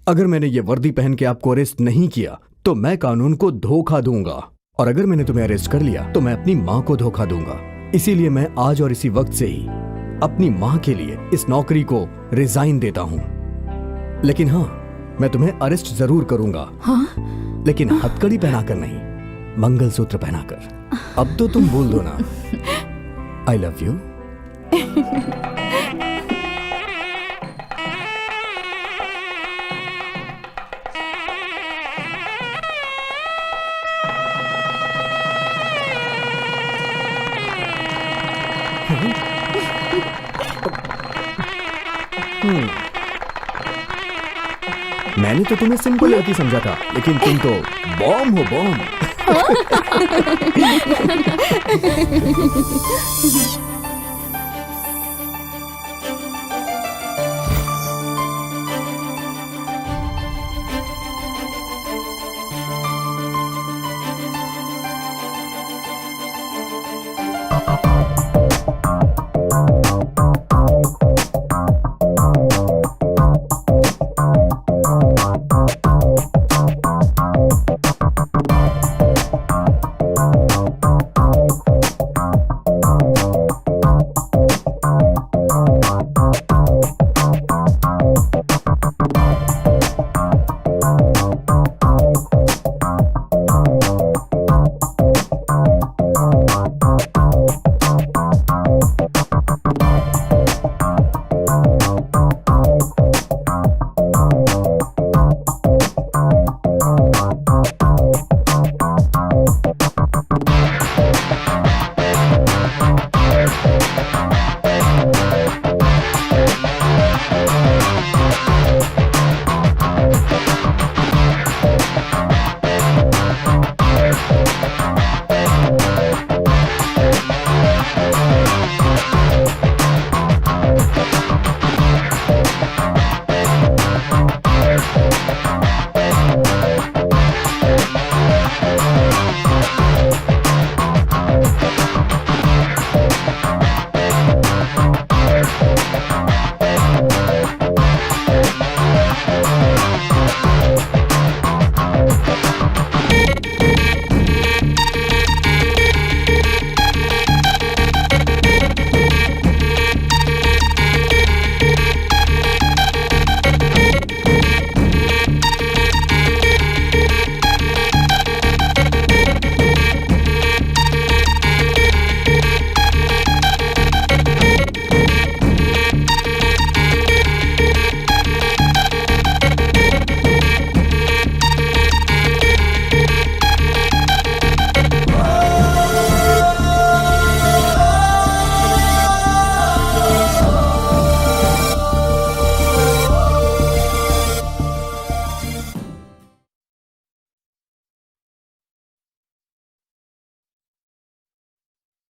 अगर मैंने ये वर्दी पहन के आपको अरेस्ट नहीं किया तो मैं कानून को धोखा दूंगा, और अगर मैंने तुम्हें अरेस्ट कर लिया तो मैं अपनी माँ को धोखा दूंगा। इसीलिए मैं आज और इसी वक्त से ही अपनी माँ के लिए इस नौकरी को रिजाइन देता हूँ। लेकिन हाँ, मैं तुम्हें अरेस्ट जरूर करूंगा।
हाँ?
लेकिन हथकड़ी पहनाकर नहीं, मंगलसूत्र पहनाकर। अब तो तुम बोल दो ना, आई लव यू। मैंने तो तुम्हें सिंपल लड़की समझा था, लेकिन तुम तो बॉम्ब हो, बॉम्ब।